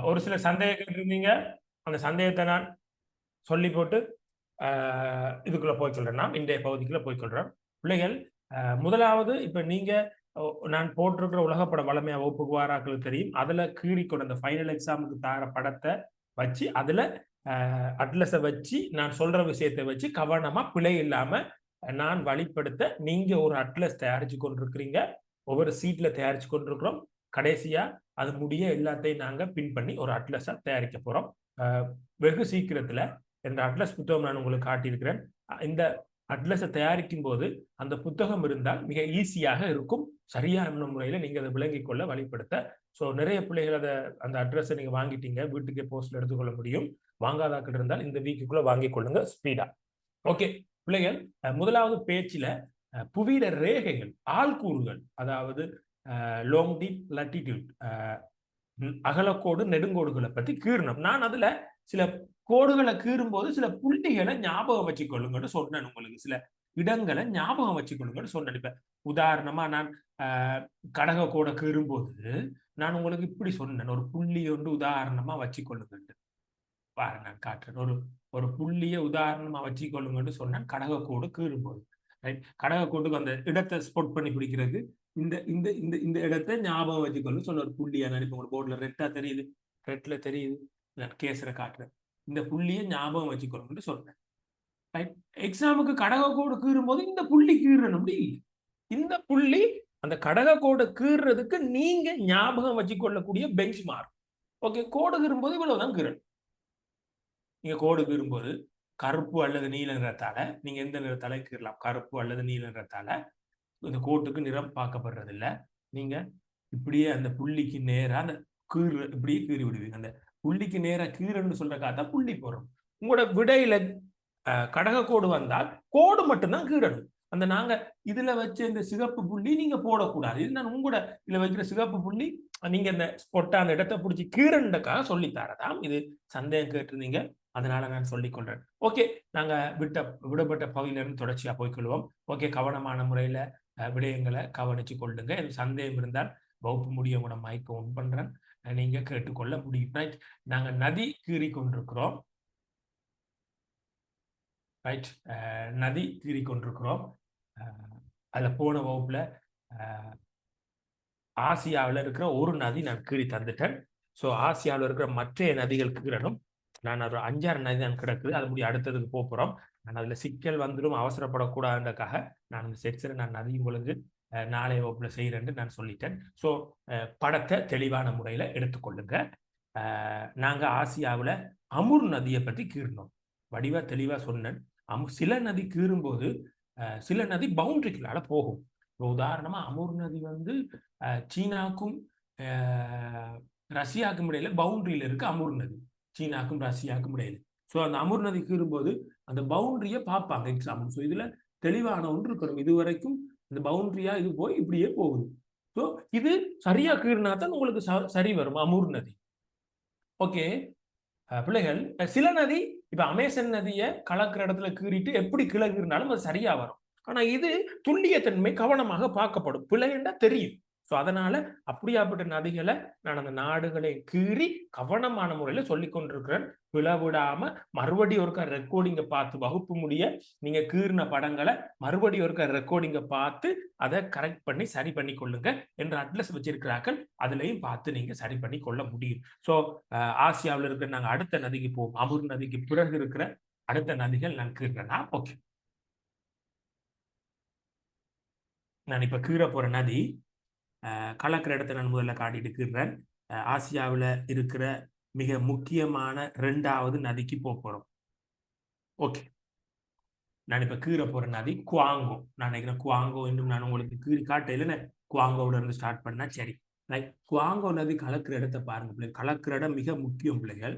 ஒரு சில சந்தேகம் கேட்டிருந்தீங்க. அந்த சந்தேகத்தை நான் சொல்லி போட்டு இதுக்குள்ள போய் சொல்றேன். நான் இன்றைய பகுதிக்குள்ள போய் சொல்றேன். பிள்ளைகள், முதலாவது இப்ப நீங்க நான் போட்டிருக்கிற உலகப்பட வளமையா வகுப்புக்கு வாராக்களுக்கு தெரியும். அதுல கீறிக்கொண்டு அந்த ஃபைனல் எக்ஸாமுக்கு தார படத்தை வச்சு அதுல அட்லஸை வச்சு நான் சொல்ற விஷயத்தை வச்சு கவனமா பிழை இல்லாம நான் வழிப்படுத்த நீங்க ஒரு அட்லஸ் தயாரிச்சு கொண்டிருக்கிறீங்க. ஒவ்வொரு சீட்ல தயாரிச்சு கொண்டிருக்கிறோம். கடைசியா அது முடிய எல்லாத்தையும் நாங்க பின் பண்ணி ஒரு அட்லஸா தயாரிக்க போறோம். வெகு சீக்கிரத்துல இந்த அட்லஸ் புத்தகம் நான் உங்களுக்கு காட்டியிருக்கிறேன். இந்த அட்லஸை தயாரிக்கும் போது அந்த புத்தகம் இருந்தால் மிக ஈஸியாக இருக்கும். சரியான முறையில நீங்க அதை விளங்கிக் கொள்ள வழிப்படுத்த. ஸோ நிறைய பிள்ளைகள் அதை அந்த அட்ரஸை நீங்க வாங்கிட்டீங்க, வீட்டுக்கே போஸ்ட்ல எடுத்துக்கொள்ள முடியும். வாங்காதாக்கள் இருந்தால் இந்த வீக்குக்குள்ள வாங்கிக் கொள்ளுங்க ஸ்பீடா. ஓகே பிள்ளைகள், முதலாவது பேச்சில புவியிட ரேகைகள், ஆள்கூறுகள், அதாவது லாங் டீப் லட்டிடியூட், அகலக்கோடு நெடுங்கோடுகளை பத்தி கீறணும். நான் அதுல சில கோடுகளை கீறும் போது சில புள்ளிகளை ஞாபகம் வச்சுக்கொள்ளுங்கன்னு சொன்னேன். உங்களுக்கு சில இடங்களை ஞாபகம் வச்சுக்கொள்ளுங்கன்னு சொன்னேன். இப்ப உதாரணமா நான் கடக கோடை கீறும் போது நான் உங்களுக்கு இப்படி சொன்னேன், ஒரு புள்ளி ஒன்று உதாரணமா வச்சுக்கொள்ளுங்க. பாருங்க நான் காட்டுறேன். ஒரு ஒரு புள்ளிய உதாரணமா வச்சுக்கொள்ளுங்கன்னு சொன்னேன் கடக கோடு கீறும் போது. ரைட், கடக கோட்டுக்கு அந்த இடத்தை ஸ்பாட் பண்ணி பிடிக்கிறது இந்த இந்த இந்த இந்த இடத்தை ஞாபகம் வச்சுக்கொள்ளு சொல்ல ஒரு புள்ளியா நினைப்பேன். உங்களுக்கு போர்ட்ல ரெட்டா தெரியுது, ரெட்ல தெரியுது, நான் கேசரை காட்டுறேன். இந்த புள்ளியை ஞாபகம் வச்சுக்கொள்ளுங்கன்னு சொல்றேன். ரைட், எக்ஸாமுக்கு கடக கோடு கீறும் போது இந்த புள்ளி கீறணும் அப்படி இல்லை. இந்த புள்ளி அந்த கடக கோடு கீறுறதுக்கு நீங்க ஞாபகம் வச்சுக்கொள்ளக்கூடிய பெஞ்ச் மார்க். ஓகே, கோடு கீறும் போது இவ்வளவுதான் கீறணும். நீங்க கோடு கீறும்போது கருப்பு அல்லது நீல நிறத்தால நீங்க எந்த நிறத்தால கீறலாம். கருப்பு அல்லது நீல நிறத்தால இந்த கோட்டுக்கு நிறம் பார்க்கப்படுறது இல்லை. நீங்க இப்படியே அந்த புள்ளிக்கு நேரா அந்த கீறு இப்படியே கீறி விடுவீங்க. அந்த புள்ளிக்கு நேரா கீறுன்னு சொல்ற காத்தா புள்ளி போறோம். உங்களோட விடையில கடக கோடு வந்தால் கோடு மட்டும்தான் கீறணும். அந்த நாங்க இதுல வச்ச இந்த சிகப்பு புள்ளி நீங்க போடக்கூடாது. இது நான் உங்களோட இதுல வைக்கிற சிகப்பு புள்ளி நீங்க இந்த ஸ்பொட்டா அந்த இடத்தை பிடிச்சி கீரண்டுக்காக சொல்லித்தாரதாம். இது சந்தேகம் கேட்டிருந்தீங்க, அதனால நான் சொல்லிக் கொள்றேன். ஓகே, நாங்க விடப்பட்ட பகுதியிலிருந்து தொடர்ச்சியா போய்க்கொள்வோம். ஓகே, கவனமான முறையில விடயங்களை கவனிச்சு கொள்ளுங்க. எனக்கு சந்தேகம் இருந்தால் வகுப்பு முடிய கூட மைக்க ஒன் பண்றேன், நீங்க கேட்டுக்கொள்ள முடியும். ரைட், நாங்க நதி கீறி கொண்டிருக்கிறோம். ரைட், நதி கீறி கொண்டிருக்கிறோம். அதுல போன வகுப்புல ஆசியாவில் இருக்கிற ஒரு நதி நான் கீறி தந்துட்டேன். ஸோ ஆசியாவில் இருக்கிற மற்ற நதிகள் கீறணும். நான் ஒரு 5-6 நதி தான் கிடக்குது, அது முடிய அடுத்ததுக்கு போகிறோம். நான் அதில் சிக்கல் வந்துடும் அவசரப்படக்கூடாதுன்றக்காக நான் அந்த செக்ஷனை நான் நதி உங்களுக்கு நாளைய வகுப்புல செய்கிறேன்னு நான் சொல்லிட்டேன். ஸோ படத்தை தெளிவான முறையில் எடுத்துக்கொள்ளுங்க. நாங்கள் ஆசியாவில் அமுர் நதியை பற்றி கீறினோம். வடிவா தெளிவாக சொன்னேன். சில நதி கீறும்போது சில நதி பவுண்டரிக்குள்ளால போகும். உதாரணமா அமுர் நதி வந்து சீனாக்கும் ரஷ்யாவுக்கும் இடையில பவுண்டரியில இருக்கு அமுர் நதி, சீனாக்கும் ரஷ்யாவுக்கும் இடையில. ஸோ அந்த அமுர் நதி கீறும்போது அந்த பவுண்டரியை பார்ப்பாங்க எக்ஸாம். ஸோ இதுல தெளிவான ஒன்று இருக்கணும். இது வரைக்கும் இந்த பவுண்டரியா இது போய் இப்படியே போகுது. ஸோ இது சரியா கீறினா தான் உங்களுக்கு சரி வரும் அமுர் நதி. ஓகே பிள்ளைகள், சில நதி இப்ப அமேசன் நதியை கலக்கிற இடத்துல கீறிட்டு எப்படி கிழக்குனாலும் அது சரியா வரும். ஆனா இது துல்லியத்தன்மை கவனமாக பார்க்கப்படும். பிள்ளைண்டா தெரியும். ஸோ அதனால அப்படியாப்பட்ட நதிகளை நான் அந்த நாடுகளை கீறி கவனமான முறையில சொல்லிக் கொண்டிருக்கிறேன். பிளவிடாம மறுபடியும் ஒருக்கா ரெக்கார்டிங்கை பார்த்து வகுப்பு முடிய நீங்க கீறின படங்களை மறுபடியும் ஒருக்கா ரெக்கார்டிங்கை பார்த்து அதை கரெக்ட் பண்ணி சரி பண்ணி கொள்ளுங்க என்ற அட்லஸ் வச்சிருக்கிறார்கள். அதுலயும் பார்த்து நீங்க சரி பண்ணி கொள்ள முடியும். ஸோ ஆசியாவில் இருக்கிற நாங்கள் அடுத்த நதிக்கு போவோம். அமுர் நதிக்கு பிறகு இருக்கிற அடுத்த நதிகள் நான் கீறுறேன்னா ஓகே. நான் இப்ப கீற போற நதி கலக்கிற இடத்தை நான் முதல்ல காட்டிட்டு கீறுறேன். ஆசியாவில் இருக்கிற மிக முக்கியமான 2வது நதிக்கு போறோம். ஓகே, நான் இப்ப கீற போற நதி குவாங்கோ. நான் நினைக்கிறேன் குவாங்கோ இன்னும் நான் உங்களுக்கு கீறி காட்டையில குவாங்கோட இருந்து ஸ்டார்ட் பண்ணா சரி. குவாங்கோ நதி கலக்கிற இடத்தை பாருங்க பிள்ளைகள். கலக்கிற இடம் மிக முக்கியம் பிள்ளைகள்.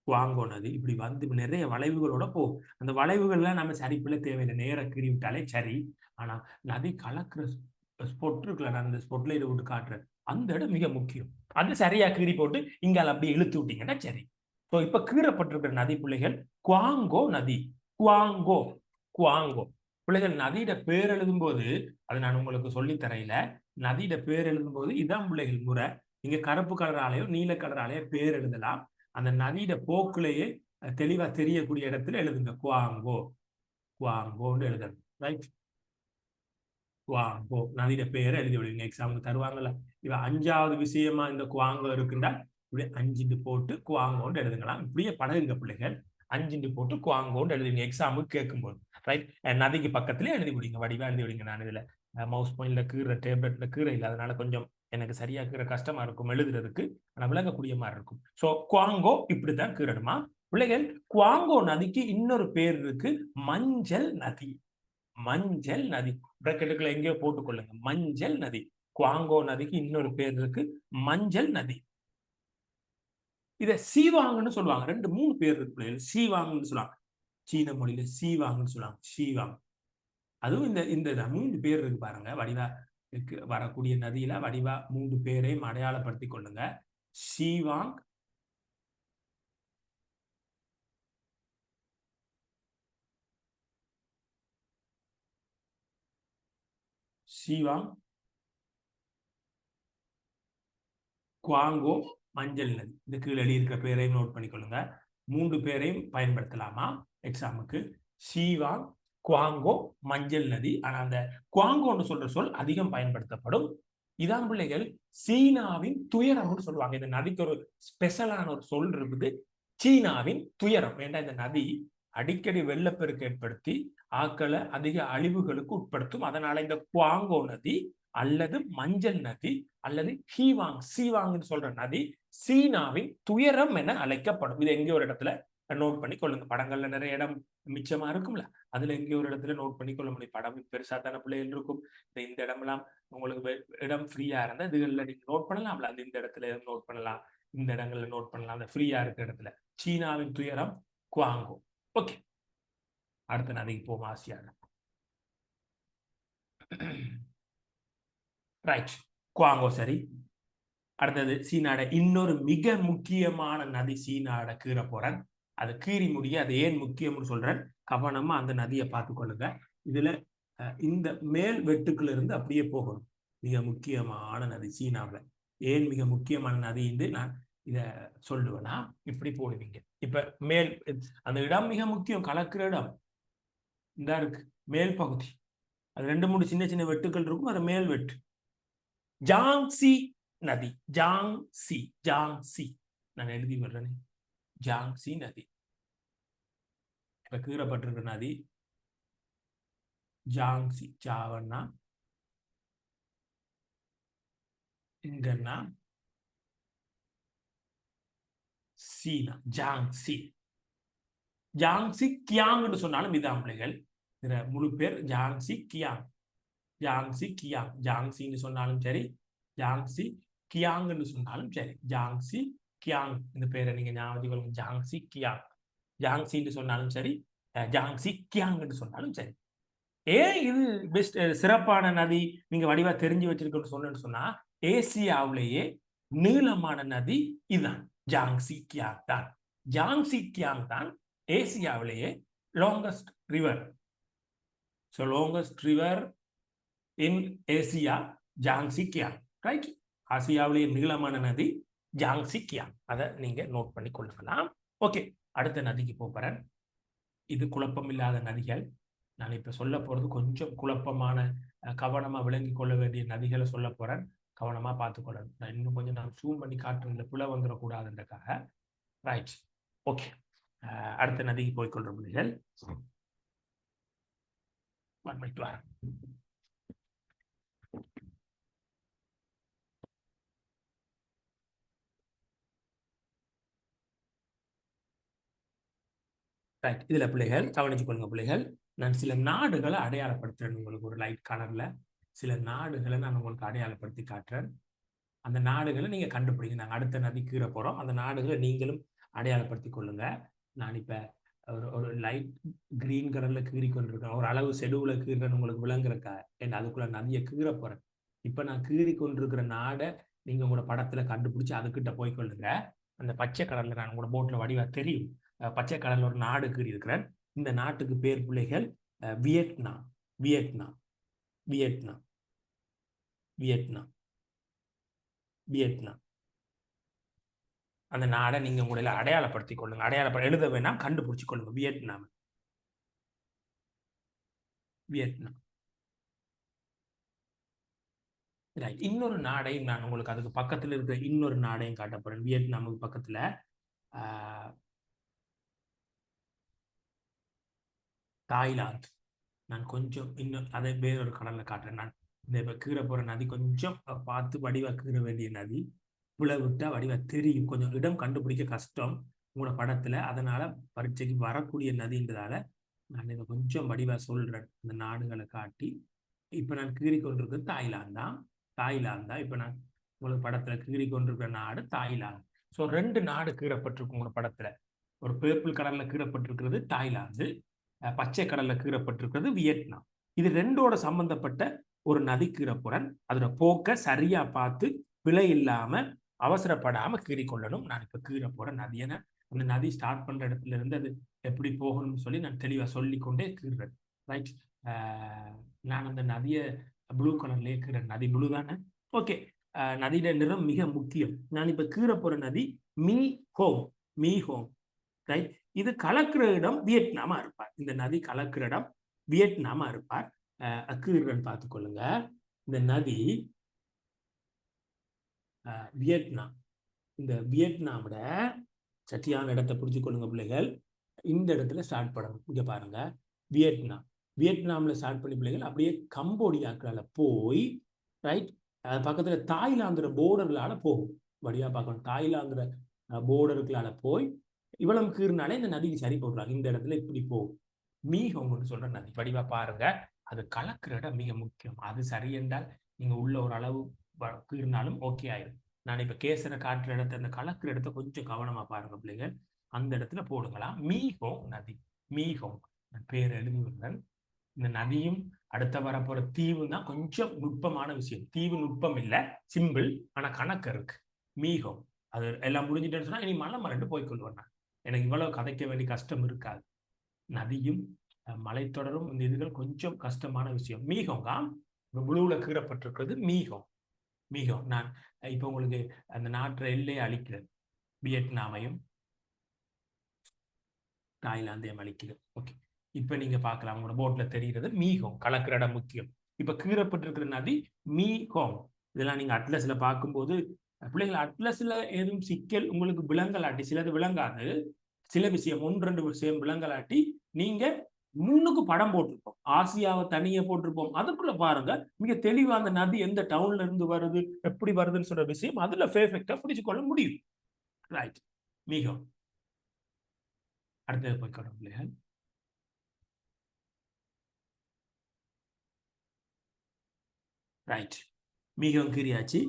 குவாங்கோ நதி இப்படி வந்து நிறைய வளைவுகளோட போகும். அந்த வளைவுகள்லாம் நம்ம சரிப்புல தேவையில்லை, நேர கீறி விட்டாலே சரி. ஆனா நதி கலக்கிற ஸ்பொட் இருக்குல்ல, நான் அந்த ஸ்பொட்ல இதை விட்டு காட்டுறேன், அந்த இடம் மிக முக்கியம். அது சரியா கீறி போட்டு இங்கால அப்படி இழுத்து விட்டீங்கன்னா சரி. ஸோ இப்ப கீறப்பட்டிருக்கிற நதி பிள்ளைகள் குவாங்கோ நதி. குவாங்கோ குவாங்கோ பிள்ளைகள் நதியிட பேர் எழுதும் போது அது நான் உங்களுக்கு சொல்லி தரையில. நதியிட பேர் எழுதும் போது இதான் பிள்ளைகள் முறை. நீங்க கருப்பு கலராலேயோ நீல கலராலேயோ பேர் எழுதலாம். அந்த நதியிட போக்குலேயே தெளிவா தெரியக்கூடிய இடத்துல எழுதுங்க. குவாங்கோ, குவாங்கோன்னு எழுதுங்க. ரைட், குவாங்கோ நதியிட பேரை எழுதி விடுவீங்க. எக்ஸாமுக்கு தருவாங்கல்ல. இவ 5வது விஷயமா இந்த குவாங்கோ இருக்குண்டா இப்படி 5 போட்டு குவாங்கோன்னு எழுதுங்களாம். இப்படியே பழகுங்க பிள்ளைகள். 5 போட்டு குவாங்கோன்னு எழுதுவீங்க எக்ஸாமுக்கு கேட்கும்போது. ரைட், நதிக்கு பக்கத்திலே எழுதி விடுங்க. வடிவா எழுதி விடுங்க. நான் இதுல மவுஸ் பாயிண்ட்ல கீற டேப்லெட்ல கீற இல்லை, அதனால கொஞ்சம் எனக்கு சரியா கீற கஷ்டமா இருக்கும் எழுதுறதுக்கு. ஆனா விளங்கக்கூடிய மாதிரி இருக்கும். சோ குவாங்கோ இப்படித்தான் கீறணுமா பிள்ளைகள். குவாங்கோ நதிக்கு இன்னொரு பேர் இருக்கு, மஞ்சள் நதி. மஞ்சள் நதி பிராக்கெட்டுக்குள்ள எங்கேயோ போட்டுக்கொள்ளுங்க. மஞ்சள் நதி. குவாங்கோ நதிக்கு இன்னொரு பேர் இருக்கு, மஞ்சள் நதி. இத சீவாங்னு சொல்லுவாங்க. 2 3 பேர் இருக்கு. சீவாங்னு சொல்லுவாங்க. சீன மொழியில சீவாங்னு சொல்லுவாங்க. சீவாங். அதுவும் இந்த இந்த 3 பேர் இருக்கு பாருங்க. வடிவா வரக்கூடிய நதியில வடிவா 3 பேரையும் அடையாளப்படுத்திக் கொள்ளுங்க. சீவாங், சீவாங், குவாங்கோ, மஞ்சள் நதி. இந்த கீழே எழுதியிருக்கிற பேரையும் நோட் பண்ணிக்கொள்ளுங்க. 3 பேரையும் பயன்படுத்தலாமா எக்ஸாமுக்கு? சீவாங், குவாங்கோ, மஞ்சள் நதி. ஆனா அந்த குவாங்கோன்னு சொல்ற சொல் அதிகம் பயன்படுத்தப்படும். இதான் பிள்ளைகள் சீனாவின் துயரம்னு சொல்லுவாங்க. இந்த நதிக்கு ஒரு ஸ்பெஷலான ஒரு சொல் இருக்குது, சீனாவின் துயரம். ஏன்னா இந்த நதி அடிக்கடி வெள்ளப்பெருக்கு ஏற்படுத்தி ஆக்களை அதிக அழிவுகளுக்கு உட்படுத்தும். அதனால இந்த குவாங்கோ நதி அல்லது மஞ்சள் நதி அல்லது ஹீவாங், சீவாங்னு சொல்ற நதி சீனாவின் துயரம் என அழைக்கப்படும். இது எங்கே ஒரு இடத்துல நோட் பண்ணி கொள்ளுங்க. படங்கள்ல நிறைய இடம் மிச்சமா இருக்கும்ல, அதுல எங்கே ஒரு இடத்துல நோட் பண்ணி கொள்ள முடியும். படம் பெருசா தானே பிள்ளைகள் இருக்கும். இந்த இடமெல்லாம் உங்களுக்கு இடம் ஃப்ரீயா இருந்தா இதுகள்ல நீங்க நோட் பண்ணலாம்ல. அந்த இந்த இடத்துல நோட் பண்ணலாம், இந்த இடங்கள்ல நோட் பண்ணலாம். அந்த ஃப்ரீயா இருக்கிற இடத்துல சீனாவின் துயரம் குவாங்கோ. ஓகே, அடுத்த நதிக்கு போவோம். ஆசியால ரைட், குவாங்கோ சரி. அடுத்தது சீனாட இன்னொரு மிக முக்கியமான நதி. சீனாட கீற போறேன், அது கீறி முடிய அது ஏன் முக்கியம்னு சொல்றேன். கவனமா அந்த நதியை பார்த்து கொள்ளுங்க. இதுல இந்த மேல் வெட்டுக்குள்ள இருந்து அப்படியே போகணும். மிக முக்கியமான நதி சீனாவில். ஏன் மிக முக்கியமான நதி என்று நான் இத சொல்லுவேன்னா இப்படி போடுவீங்க. இப்ப மேல் அந்த இடம் மிக முக்கியம், கலக்கிற இடம் இந்த இருக்கு மேல் பகுதி. அது 2 3 சின்ன சின்ன வெட்டுக்கள் இருக்கும். அது மேல் வெட்டு. ஜாங்சி நதி. ஜாங்சி, ஜாங்சி நான் எழுதி விடுறேன். ஜாங்சி நதி இப்ப கீறப்பட்டிருக்கிற நதி ஜாங்சி. ஜாவன்னா இங்கன்னா சீனா. ஜாங்சி. ஜாங்சி கியாங்னு சொன்னாலும் இதான் பிள்ளைகள். இதுல முழு பேர் ஜாங்சி கியாங். ஜாங்சி கியாங். ஜாங்சின்னு சொன்னாலும் சரி, ஜாங்சி கியாங்னு சொன்னாலும் சரி. ஜாங்சி கியாங் இந்த பேரை நீங்க ஞாபகம். ஜாங்சி கியாங். ஜாங்சின்னு சொன்னாலும் சரி, ஜாங்சி கியாங்னு சொன்னாலும் சரி. ஏன் இது பெஸ்ட் சிறப்பான நதி நீங்க வடிவா தெரிஞ்சு வச்சிருக்கணும்னு சொன்னேன்னு சொன்னா, ஏசியாவிலேயே நீளமான நதி இதுதான், ஜாங்சி கியாங் தான். ஜாங்சி கியாங் தான் ஏசியாவிலேயே longest river. So longest river in Asia ஜாங்சி கியாங். ரைட், ஆசியாவிலேயே நீளமான நதி ஜாங்சி கியாங். அதை நீங்க நோட் பண்ணி கொள்ளலாம். ஓகே, அடுத்த நதிக்கு போறேன். இது குழப்பம் இல்லாத நதிகள். நான் இப்ப சொல்ல போறது கொஞ்சம் குழப்பமான, கவனமா விளங்கி கொள்ள வேண்டிய நதிகளை சொல்ல போறேன். கவனமா பார்த்துக்கொள்ளணும். நான் இன்னும் கொஞ்சம் நான் ஜூம் பண்ணி காட்டுறதுல புல வந்துடக்கூடாதுன்றக்காக. Right, okay. அடுத்த நதிக்கு போய்கொள்ற நதிகள். ரைட், இதுல பிள்ளைகள் கவனிச்சு கொள்ளுங்க பிள்ளைகள். நான் சில நாடுகளை அடையாளப்படுத்துறேன் உங்களுக்கு ஒரு லைட் கலர்ல. சில நாடுகளை நான் உங்களுக்கு அடையாளப்படுத்தி காட்டுறேன். அந்த நாடுகளை நீங்க கண்டுபிடிங்க. நாங்கள் அடுத்த நதி கீற போறோம். அந்த நாடுகளை நீங்களும் அடையாளப்படுத்தி கொள்ளுங்க. நான் இப்ப ஒரு லைட் கிரீன் கலர்ல கீறி கொண்டிருக்கேன். ஒரு அளவு செடுவுல கீறேன்னு உங்களுக்கு விளங்குறக்கா, ஏன்னா அதுக்குள்ள நதியை கீற போறேன். இப்ப நான் கீறி கொண்டிருக்கிற நாடை நீங்க உங்களோட படத்துல கண்டுபிடிச்சு அதுக்கிட்ட போய் கொள்ளுங்க. அந்த பச்சை கலர்ல நான் உங்களோட போட்ல வடிவா தெரியும். பச்சை கலர்ல ஒரு நாடு கீறி இருக்கிறேன். இந்த நாட்டுக்கு பேர் பிள்ளைகள் Vietnam. Vietnam, Vietnam, Vietnam, Vietnam. அந்த நாடை நீங்க உங்களை அடையாளப்படுத்திக் கொள்ளுங்க. எழுத வேணாம், கண்டுபிடிச்சு கொள்ளுங்க. வியட்நாம். வியட்நாம். ரைட். இன்னொரு நாடையும் நான் உங்களுக்கு அதுக்கு பக்கத்துல இருக்கிற இன்னொரு நாடையும் காட்ட போறேன். வியட்நாமுக்கு பக்கத்துல தாய்லாந்து. நான் கொஞ்சம் இன்னும் அதை வேறொரு கடல்ல காட்டுறேன். நான் இந்த இப்ப கீழே போற நதி கொஞ்சம் பார்த்து வடிவா கீற வேண்டிய நதி. புல விட்டா வடிவா தெரியும். கொஞ்சம் இடம் கண்டுபிடிக்க கஷ்டம் உங்களோட படத்துல. அதனால பரீட்சைக்கு வரக்கூடிய நதின்றதால நான் இதை கொஞ்சம் வடிவா சொல்றேன். இந்த நாடுகளை காட்டி இப்ப நான் கீறி கொண்டிருக்கிறது தாய்லாந்து தான். இப்ப நான் உங்களுக்கு படத்துல கீறி கொண்டிருக்கிற நாடு தாய்லாந்து. ஸோ 2 நாடு கீறப்பட்டிருக்கு உங்களோட படத்துல. ஒரு பேர்பிள் கடல்ல கீறப்பட்டிருக்கிறது தாய்லாந்து, பச்சை கடல்ல கீறப்பட்டிருக்கிறது வியட்நாம். இது ரெண்டோட சம்பந்தப்பட்ட ஒரு நதி கீறப்புறன். அதோட போக்க சரியா பார்த்து பிழை இல்லாம அவசரப்படாம கீறிக்கொள்ளணும். நான் இப்ப கீற போற நதியை அந்த நதி ஸ்டார்ட் பண்ற இடத்துல இருந்து அது எப்படி போகணும்னு சொல்லி நான் தெளிவா சொல்லிக்கொண்டே கீறுறேன். ரைட். நான் அந்த நதியை ப்ளூ கலர்ல கீற நதி ப்ளூ தானே. ஓகே. நதியோட நிறம் மிக முக்கியம். நான் இப்ப கீற போற நதி மீ ஹோங். ரைட். இது கலக்கிற இடம் வியட்நாமா இருப்பார். இந்த நதி கலக்கிற இடம் வியட்நாமா இருப்பார். கீறன் பார்த்துக்கொள்ளுங்க. இந்த நதி வியட்நாம். இந்த வியட்நாமோட சட்டியான இடத்தை பிடிச்சு கொள்ளுங்க பிள்ளைகள். இந்த இடத்துல ஸ்டார்ட் பண்ணணும். இங்க பாருங்க, வியட்நாம்ல ஸ்டார்ட் பண்ணி பிள்ளைகள் அப்படியே கம்போடியாக்களால போய் ரைட் பக்கத்துல தாய்லாந்து போர்டர்களால போகும். வழியா பார்க்கணும். தாய்லாந்து போர்டர்களால போய் இவ்வளவு கீறினாலே இந்த நதிக்கு சரி போடுறாங்க. இந்த இடத்துல இப்படி போகும். மீஹோங்னு சொல்ற நதி வடிவா பாருங்க. அது கலக்கிற இடம் மிக முக்கியம். அது சரி என்றால் நீங்க உள்ள ஒரு அளவு கீறினாலும் ஓகே ஆயிடும். நான் இப்ப கேசரை காட்டுற இடத்த அந்த கலக்கிற இடத்த கொஞ்சம் கவனமா பாருங்க பிள்ளைகள். அந்த இடத்துல போடுங்களாம். மீஹோங் நதி. மீஹோங் பேர் எழுதுவதன் இந்த நதியும் அடுத்த வரப்போற தீவு தான் கொஞ்சம் நுட்பமான விஷயம். தீவு நுட்பம் இல்லை, சிம்பிள். ஆனா கணக்கு இருக்கு. மீஹோங். அது எல்லாம் முடிஞ்சிட்டேன்னு சொன்னா இனி மலை மரண்டு போய்கொள்வேன். நான் எனக்கு இவ்வளவு கதைக்க வேண்டிய கஷ்டம் இருக்காது. நதியும் மலைத்தொடரும் இந்த இதுகள் கொஞ்சம் கஷ்டமான விஷயம். மீஹோங்கா ப்ளூல கீறப்பட்டிருக்கிறது மீஹோங். நான் இப்ப உங்களுக்கு அந்த நாட்டு எல்லையை அழிக்கிறேன். வியட்நாமையும் தாய்லாந்தையும் அழிக்கிறது. ஓகே. இப்ப நீங்க பார்க்கலாம் உங்களோட போட்ல தெரிகிறது மீஹோங். கலக்கிற இடம் முக்கியம். இப்ப கீறப்பட்டிருக்கிற நதி மீஹோங். இதெல்லாம் நீங்க அட்லஸ்ல பார்க்கும்போது பிள்ளைகள் அட்லஸ்ல ஏதும் சிக்கல் உங்களுக்கு விலங்கலாட்டி சிலது விளங்காது. சில விஷயம் 1-2 விஷயம் விலங்கலாட்டி நீங்க முன்னுக்கு படம் போட்டிருப்போம். ஆசியாவை தனியா போட்டிருப்போம். அதுக்குள்ள பாருங்க மிக தெளிவா அந்த நதி எந்த டவுன்ல இருந்து வருது, எப்படி வருதுன்னு சொல்ற விஷயம் அதுல பெர்ஃபெக்ட்டா பிடிச்சு கொள்ள முடியும். ரைட். மீஹோங். அடுத்தது போய்க்கணும் பிள்ளைகள். ரைட். மீஹோங் கீறியாச்சு.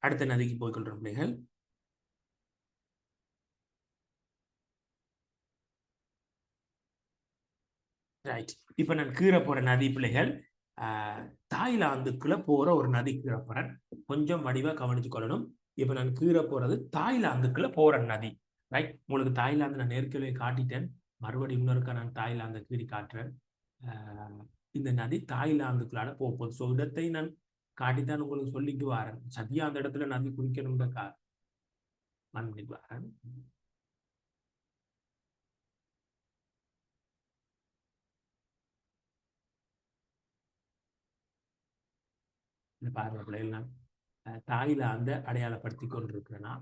அடுத்த நதிக்கு போய்கொள்றோம் பிள்ளைகள். ரைட். இப்ப நான் கீற போற நதி பிள்ளைகள் தாய்லாந்துக்குள்ள போற ஒரு நதி கீற போறேன். கொஞ்சம் வடிவா கவனிச்சு கொள்ளணும். இப்ப நான் கீற போறது தாய்லாந்துக்குள்ள போற நதி. ரைட். உங்களுக்கு தாய்லாந்து நான் ஏற்கனவே காட்டிட்டேன். மறுபடியும் இன்னொருக்கா நான் தாய்லாந்தை கீறி காட்டுறேன். இந்த நதி தாய்லாந்துக்குள்ளால போகுது. ஸோ இடத்தை நான் காட்டித்தான் உங்களுக்கு சொல்லிட்டு வரேன். சத்தியா அந்த இடத்துல நதி குடிக்கணும்ன்ற வரேன். பாருங்க பிள்ளைகள், நான் தாய்லாந்தை அடையாளப்படுத்தி கொண்டிருக்கிறேன்னா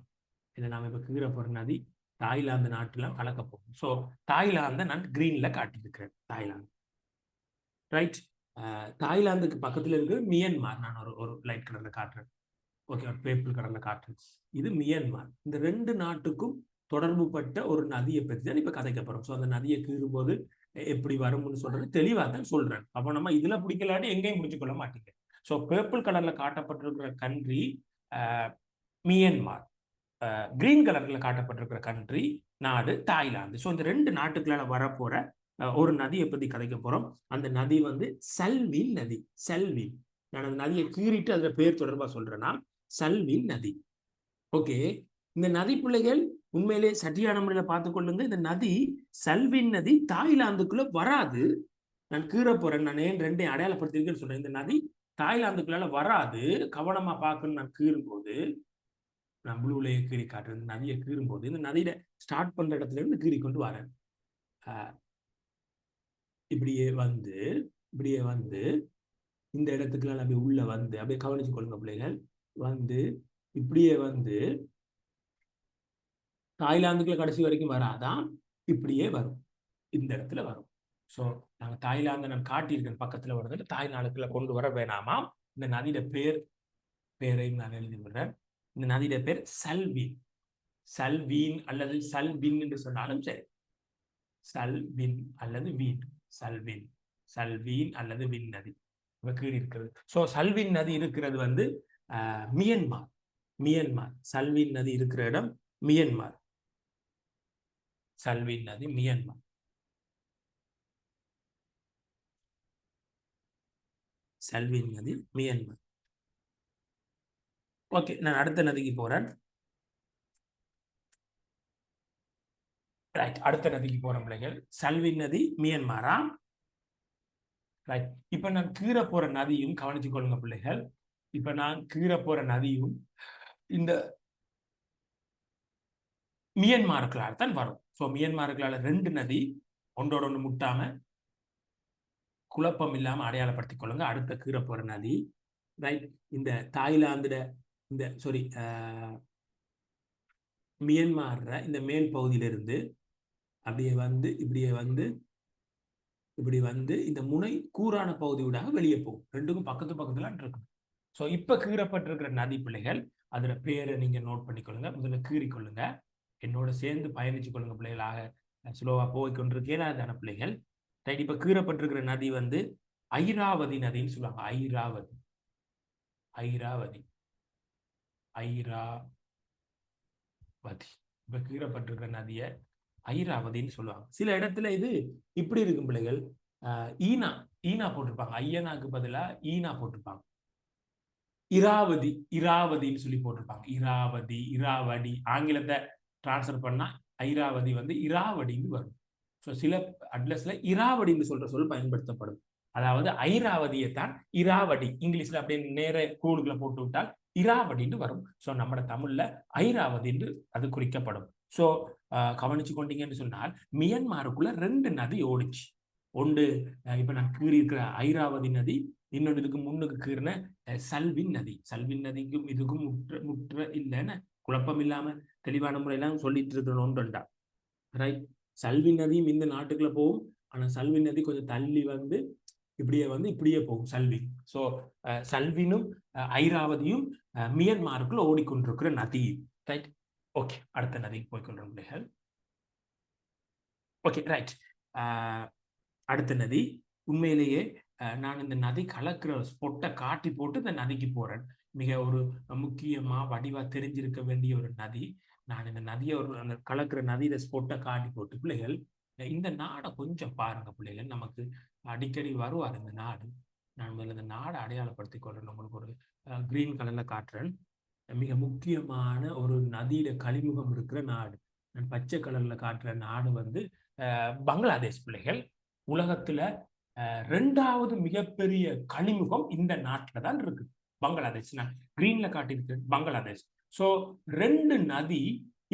இதை நாம இப்ப கீழே போற நதி தாய்லாந்து நாட்டுல கலக்க போகும். ஸோ தாய்லாந்தை நான் கிரீன்ல காட்டியிருக்கிறேன். தாய்லாந்து. ரைட். தாய்லாந்துக்கு பக்கத்துல இருக்கு மியன்மார். நான் ஒரு லைட் கலர்ல காட்டுறேன். ஓகே. ஒரு பேப்பிள் கலர்ல காட்டுறேன். இது மியன்மார். இந்த 2 நாட்டுக்கும் தொடர்பு பட்ட ஒரு நதியை பற்றி தான் இப்ப கதைக்க போறோம். ஸோ அந்த நதியை கீறும்போது எப்படி வரும்னு சொல்றது தெளிவா தான் சொல்றேன். அப்போ நம்ம இதுல பிடிக்கலாட்டி எங்கேயும் பிடிச்சு கொள்ள மாட்டீங்க. ஸோ பேர்பிள் கலர்ல காட்டப்பட்டிருக்கிற கண்ட்ரி மியன்மார். கிரீன் கலர்ல காட்டப்பட்டிருக்கிற கண்ட்ரி நாடு தாய்லாந்து. ஸோ இந்த 2 நாட்டுகளால வரப்போற ஒரு நதியை பத்தி கதைக்க போறோம். அந்த நதி வந்து சல்வில் நதி. சல்வில். நான் அந்த நதியை கீறிட்டு அதுல பேர் தொடர்பா சொல்றேன்னா சல்வில் நதி. ஓகே. இந்த நதி பிள்ளைகள் உண்மையிலே சட்டியான முறையில பார்த்துக் கொள்ளுங்க. இந்த நதி சல்வின் நதி தாய்லாந்துக்குள்ள வராது. நான் கீற போறேன். நான் ஏன் 2ஐயும் அடையாளப்படுத்திருக்கேன்னு சொல்றேன். இந்த நதி தாய்லாந்துக்குள்ளால வராது. கவனமா பார்க்கணும். நான் கீறும் போது நான் ப்ளூலேயே கீறி காட்டுறேன். நதியை கீறும்போது இந்த நதியில ஸ்டார்ட் பண்ற இடத்துல இருந்து கீறி கொண்டு வரேன். இப்படியே வந்து இந்த இடத்துக்குலாம் அப்படியே உள்ள வந்து அப்படியே கவனிச்சு கொள்ளுங்க பிள்ளைகள். வந்து இப்படியே வந்து தாய்லாந்துக்குள்ள கடைசி வரைக்கும் வராதான், இப்படியே வரும், இந்த இடத்துல வரும். ஸோ நாங்கள் தாய்லாந்தை நான் காட்டியிருக்கேன் பக்கத்துல வருது. தாய்லாந்துக்குள்ள கொண்டு வர வேணாமா. இந்த நதியோட பேரையும் நான் எழுதி விடுறேன். இந்த நதியோட பேர் சல்வின். சல்வீன் அல்லது சல்வின் என்று சொன்னாலும் சரி. சல்வின் அல்லது வீன். சல்வின், சல்வீன் அல்லது வின் நதி கீழ் இருக்கிறது. ஸோ சல்வின் நதி இருக்கிறது வந்து மியன்மார். மியன்மார் சல்வின் நதி இருக்கிற இடம் மியன்மார். சல்வின் நதி மியன்மார். சல்வின் நதி மியன்மார். ஓகே, நான் அடுத்த நதிக்கு போறேன். ரைட், அடுத்த நதிக்கு போற பிள்ளைகள். சல்வின் நதி மியன்மாரா. ரைட், இப்ப நான் கீழே போற நதியும் கவனிச்சு கொள்ளுங்க பிள்ளைகள். இப்ப நான் கீழே போற நதியும் இந்த மியன்மாருக்களால் தான் வரும். ஸோ மியன்மாருக்களால ரெண்டு நதி ஒன்றோட ஒன்று முட்டாம குழப்பம் இல்லாம அடையாளப்படுத்திக் கொள்ளுங்க. அடுத்த கீழே போற நதி ரைட், இந்த தாய்லாந்துட இந்த சாரி மியன்மார்ற இந்த மேல் பகுதியிலிருந்து அப்படியே வந்து இப்படி வந்து இந்த முனை கூரான பகுதியூடாக வெளியே போகும். ரெண்டுக்கும் பக்கத்துல இருக்கும். ஸோ இப்ப கீறப்பட்டிருக்கிற நதி பிள்ளைகள், அதுல பேரை நீங்க நோட் பண்ணிக்கொள்ளுங்க. முதல்ல கீறிக்கொள்ளுங்க, என்னோட சேர்ந்து பயணிச்சு கொள்ளுங்க பிள்ளைகளாக. ஸ்லோவா போய்கொண்டிருக்கேன் அதான பிள்ளைகள். ரைட், இப்ப கீறப்பட்டிருக்கிற நதி வந்து ஐராவதி நதின்னு சொல்லுவாங்க. ஐராவதி, ஐராவதி, ஐராவதி. இப்ப கீறப்பட்டிருக்கிற நதிய ஐராவதின்னு சொல்லுவாங்க. சில இடத்துல இது இப்படி இருக்கும் பிள்ளைகள், ஈனா ஈனா போட்டிருப்பாங்க. ஐயனாக்கு பதிலா ஈனா போட்டிருப்பாங்க. இராவதி, இராவதின்னு சொல்லி போட்டிருப்பாங்க. இராவதி, இராவடி. ஆங்கிலத்தை டிரான்ஸ்ஃபர் பண்ணா ஐராவதி வந்து இராவடின்னு வரும். ஸோ சில அட்ரஸ்ல இராவடின்னு சொல்ற சொல் பயன்படுத்தப்படும். அதாவது ஐராவதியை தான் இராவடி இங்கிலீஷ்ல அப்படியே நேர கூடுகளை போட்டு விட்டால் இராவடின்னு வரும். ஸோ நம்ம தமிழ்ல ஐராவதி என்று அது குறிக்கப்படும். ஸோ கவனிச்சு கொண்டீங்கன்னு சொன்னால் மியன்மாருக்குள்ள ரெண்டு நதி ஓடிச்சு. ஒன்று இப்ப நான் கீறி இருக்கிற ஐராவதி நதி, இன்னொன்று இதுக்கு முன்னுக்கு கீறின சல்வின் நதி. சல்வின் நதிக்கும் இதுக்கும் முற்ற இல்லைன்னு குழப்பம் இல்லாம தெளிவான முறையெல்லாம் சொல்லிட்டு இருக்கிற ஒன்றுண்டா. ரைட், சல்வின் நதியும் இந்த நாட்டுக்குள்ள போகும். ஆனா சல்வின் நதி கொஞ்சம் தள்ளி வந்து இப்படியே போகும் சல்வின். ஸோ சல்வினும் ஐராவதியும் மியன்மாருக்குள்ள ஓடிக்கொண்டிருக்கிற நதி. ரைட், ஓகே, அடுத்த நதிக்கு போய்கொள்றோம் பிள்ளைகள். ஓகே ரைட், அடுத்த நதி உண்மையிலேயே நான் இந்த நதி கலக்கிற ஸ்பொட்டை காட்டி போட்டு இந்த நதிக்கு போறேன். மிக ஒரு முக்கியமா வடிவா தெரிஞ்சிருக்க வேண்டிய ஒரு நதி. நான் இந்த நதியை அந்த கலக்கிற நதியில ஸ்பொட்டை காட்டி போட்டு பிள்ளைகள், இந்த நாடை கொஞ்சம் பாருங்க பிள்ளைகள். நமக்கு அடிக்கடி வருவார் இந்த நாடு. நான் முதல்ல இந்த நாடை அடையாளப்படுத்திக் கொள்றேன். உங்களுக்கு ஒரு கிரீன் கலர்ல காட்டுறேன். மிக முக்கியமான ஒரு நதியில கழிமுகம் இருக்கிற நாடு. நான் பச்சை கலர்ல காட்டுற நாடு வந்து பங்களாதேஷ் பிள்ளைகள். உலகத்துல ரெண்டாவது மிகப்பெரிய கழிமுகம் இந்த நாட்டில தான் இருக்கு, பங்களாதேஷ். நான் கிரீன்ல காட்டியிருக்கு பங்களாதேஷ். ஸோ ரெண்டு நதி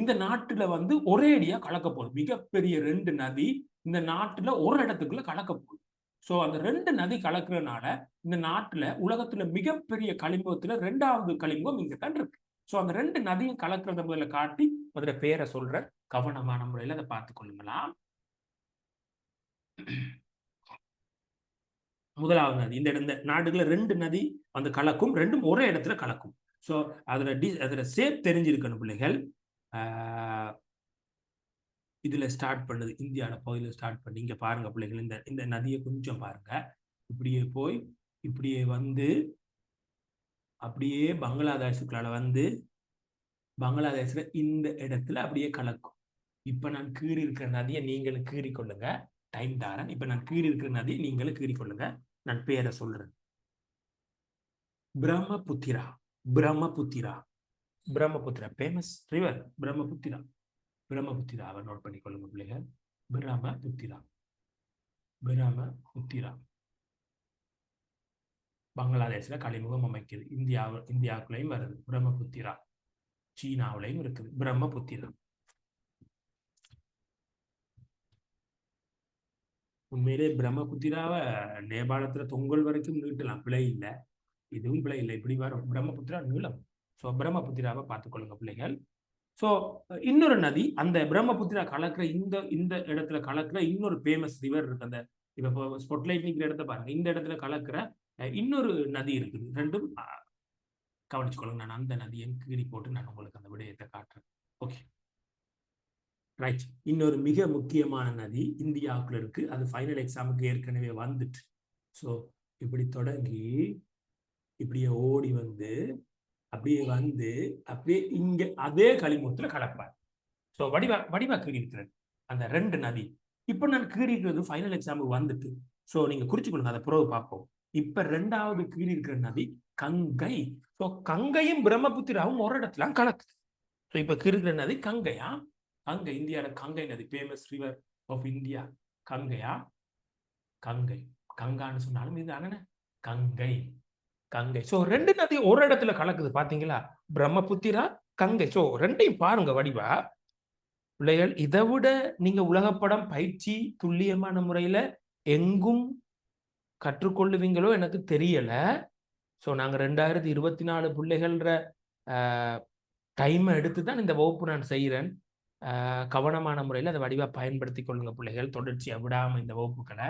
இந்த நாட்டுல வந்து ஒரே அடியா கலக்க போகுது. மிகப்பெரிய ரெண்டு நதி இந்த நாட்டுல ஒரு இடத்துக்குள்ள கலக்க போகுது. ஸோ அந்த ரெண்டு நதி கலக்குறதுனால இந்த நாட்டுல உலகத்துல மிகப்பெரிய கழிமுகத்துல ரெண்டாவது கழிமுகம் இங்க தான் இருக்கு. ஸோ அந்த ரெண்டு நதியும் கலக்கிறத முதல்ல காட்டி முதல்ல பேரை சொல்ற கவனமான முறையில் அதை பார்த்து கொள்ளுங்களாம். முதலாவது நதி இந்த நாடுகளை ரெண்டு நதி வந்து கலக்கும், ரெண்டும் ஒரே இடத்துல கலக்கும். ஸோ அதுல சேப் தெரிஞ்சிருக்கணும் பிள்ளைகள். இதுல ஸ்டார்ட் பண்ணுது, இந்தியாவோட பகுதியில் ஸ்டார்ட் பண்ணி இங்க பாருங்க பிள்ளைகள். இந்த நதியை கொஞ்சம் பாருங்க. இப்படியே போய் இப்படியே வந்து அப்படியே பங்களாதேஷுக்குள்ள வந்து பங்களாதேஷ்ல இந்த இடத்துல அப்படியே கலக்கும். இப்ப நான் கீறி இருக்கிற நதியை நீங்களும் கீறி கொள்ளுங்க. டைம் தாரன். இப்ப நான் கீறி இருக்கிற நதியை நீங்களும் கீறி கொள்ளுங்க. நான் பேரை சொல்றேன். பிரம்மபுத்திரா, பிரம்மபுத்திரா, பிரம்மபுத்திரா. Famous river Brahmaputra. பிரம்மபுத்திராவை நோட் பண்ணி கொள்ளுங்க பிள்ளைகள். பிரம்மபுத்திரா, பிரம்மபுத்திரா பங்களாதேஷ்ல கழிமுகம் அமைக்குது. இந்தியாவுக்குள்ளேயும் வருது பிரம்மபுத்திரா. சீனாவிலையும் இருக்குது பிரம்மபுத்திரா. உண்மையிலே பிரம்மபுத்திராவை நேபாளத்துல தொங்கல் வரைக்கும் நீட்டலாம், பிழை இல்லை. இதுவும் பிழை இல்லை. இப்படி வரும் பிரம்மபுத்திரா நீளம். ஸோ பிரம்மபுத்திராவை பார்த்துக்கொள்ளுங்க பிள்ளைகள். ஸோ இன்னொரு நதி அந்த பிரம்மபுத்திரா கலக்கிற இந்த இந்த இடத்துல கலக்கிற இன்னொரு ஃபேமஸ் ரிவர் இருக்கு. அந்த இப்போ ஸ்பாட்லைட் நிற்கிற இடத்த பாருங்க, இந்த இடத்துல கலக்கிற இன்னொரு நதி இருக்குது. ரெண்டும் கவனிச்சுக்கொள்ளுங்க. நான் அந்த நதியை கீறி போட்டு நான் உங்களுக்கு அந்த விடயத்தை காட்டுறேன். Okay right. இன்னொரு மிக முக்கியமான நதி இந்தியாவுக்குள்ள இருக்கு. அது ஃபைனல் எக்ஸாமுக்கு ஏற்கனவே வந்துட்டு. ஸோ இப்படி தொடங்கி இப்படியே ஓடி வந்து அப்படியே வந்து அப்படியே இங்க அதே களிமுகத்துல கலப்பார். ஸோ வடிவா கீறி இருக்கிறது அந்த ரெண்டு நதி. இப்ப நான் கீறி இருக்கிறது ஃபைனல் எக்ஸாமுக்கு வந்துட்டு. ஸோ நீங்க குறிச்சுக்கொள்ளுங்க, அதை பிறகு பார்ப்போம். இப்ப ரெண்டாவது கீறி இருக்கிற நதி கங்கை. ஸோ கங்கையும் பிரம்மபுத்திராவும் ஒரு இடத்துல கலக்குது. ஸோ இப்ப கீறி இருக்கிற நதி கங்கையா? கங்கை இந்தியாவோட கங்கை நதி, ஃபேமஸ் ரிவர் ஆஃப் இந்தியா. கங்கையா? கங்கை. கங்கான்னு சொன்னாலும் இது அண்ணன கங்கை. கங்கை. ஸோ ரெண்டு நதி ஒரு இடத்துல கலக்குது பாத்தீங்களா? பிரம்மபுத்திரா, கங்கை. ஸோ ரெண்டையும் பாருங்க வடிவா பிள்ளைகள். இதை விட நீங்க உலகப்படம் பயிற்சி துல்லியமான முறையில எங்கும் கற்றுக்கொள்ளுவீங்களோ எனக்கு தெரியல. ஸோ நாங்க 2024 பிள்ளைகள்ற டைமை எடுத்து தான் இந்த வகுப்பு நான் செய்கிறேன். கவனமான முறையில் அதை வடிவா பயன்படுத்தி கொள்ளுங்க பிள்ளைகள், தொடர்ச்சியா விடாம இந்த வகுப்புகளை.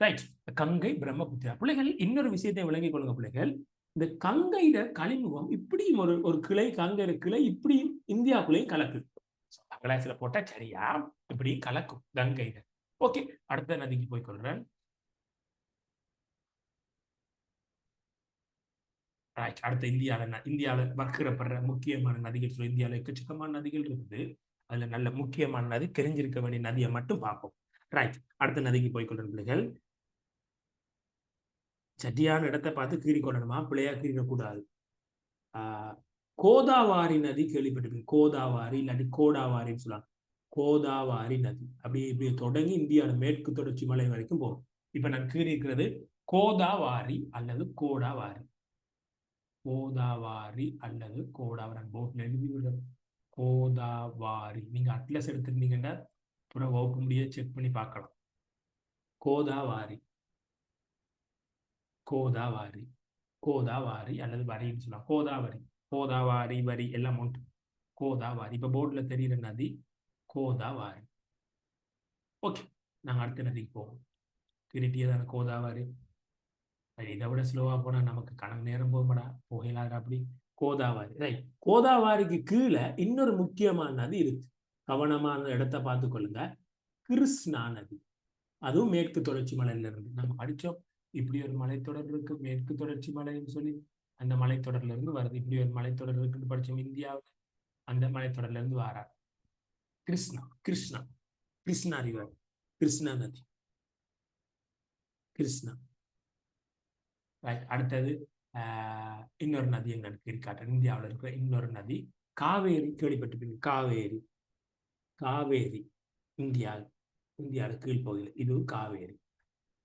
ரைட். கங்கை பிரம்மபுத்திரா. பிள்ளைகள் இன்னொரு விஷயத்தை விளங்கிக் கொள்ளுங்க பிள்ளைகள். இந்த கங்கையில களிமுகம் இப்படியும் ஒரு கிளை, கங்கையில கிளை இப்படியும் இந்தியாவுக்குள்ளேயும் கலக்குது. கிளாஸ்ல போட்டா சரியா இப்படி கலக்கும் கங்கையில. ஓகே, அடுத்த நதிக்கு போய் கொள்றேன். அடுத்த இந்தியாவில் வக்கிரப்படுற முக்கியமான நதிகள். சொல்ல இந்தியாவில் எக்கச்சக்கமான நதிகள் இருக்குது. அதுல நல்ல முக்கியமான நதி, தெரிஞ்சிருக்க வேண்டிய நதியை மட்டும் பார்ப்போம். ரைட். அடுத்த நதிக்கு போய் கொள்ற பிள்ளைகள். சட்டியான இடத்தை பார்த்து கீறி கொள்ளணுமா, பிள்ளையா கீறிடக்கூடாது. கோதாவாரி நதி கேள்விப்பட்டிருக்கீங்க? கோதாவாரி இல்லாட்டி கோடாவாரின்னு சொல்லலாம். கோதாவாரி நதி அப்படியே இப்படி தொடங்கி இந்தியாவில் மேற்கு தொடர்ச்சி மலை வரைக்கும் போகும். இப்ப நான் கீறி இருக்கிறது கோதாவாரி அல்லது கோடாவாரி. கோதாவாரி அல்லது கோடாவாரி. போட்ல எழுதி விட கோதாவாரி. நீங்க அட்லஸ் எடுத்திருந்தீங்கன்னா அப்புறம் வகுப்பு முடிய செக் பண்ணி பார்க்கலாம். கோதாவாரி, கோதாவாரி, கோதாவாரி அல்லது வரின்னு சொல்லலாம். கோதாவரி, கோதாவாரி, வரி எல்லாம் ஒன்று. கோதாவாரி. இப்ப போர்ட்ல தெரியுற நதி கோதாவாரி. ஓகே, நாங்க அடுத்த நதிக்கு போவோம். திருட்டியதான கோதாவாரி. இதை விட ஸ்லோவா போனா நமக்கு கணக்கு நேரம் போகப்படா போகலாத. அப்படி கோதாவாரி. ரைட். கோதாவாரிக்கு கீழே இன்னொரு முக்கியமான நதி இருக்கு. கவனமான இடத்தை பார்த்து கொள்ளுங்க. கிருஷ்ணா நதி. அதுவும் மேற்கு தொடர்ச்சி மலையில இருந்து நம்ம படிச்சோம். இப்படி ஒரு மலைத்தொடர் இருக்கு மேற்கு தொடர்ச்சி மலைன்னு சொல்லி, அந்த மலைத்தொடர்ல இருந்து வருது. இப்படி ஒரு மலைத்தொடர் இருக்குன்னு படிச்சோம் இந்தியாவில். அந்த மலைத்தொடர்ல இருந்து வாரா கிருஷ்ணா. கிருஷ்ணா, கிருஷ்ணா ரிவர், கிருஷ்ணா நதி, கிருஷ்ணா. அடுத்தது இன்னொரு நதி எங்களுக்கு இருக்காட்டு. இந்தியாவில் இருக்கிற இன்னொரு நதி காவேரி. கேள்விப்பட்டிருப்பீங்க? காவேரி. காவேரி இந்தியாவில் கீழ்ப்பகுதியில் இதுவும் காவேரி.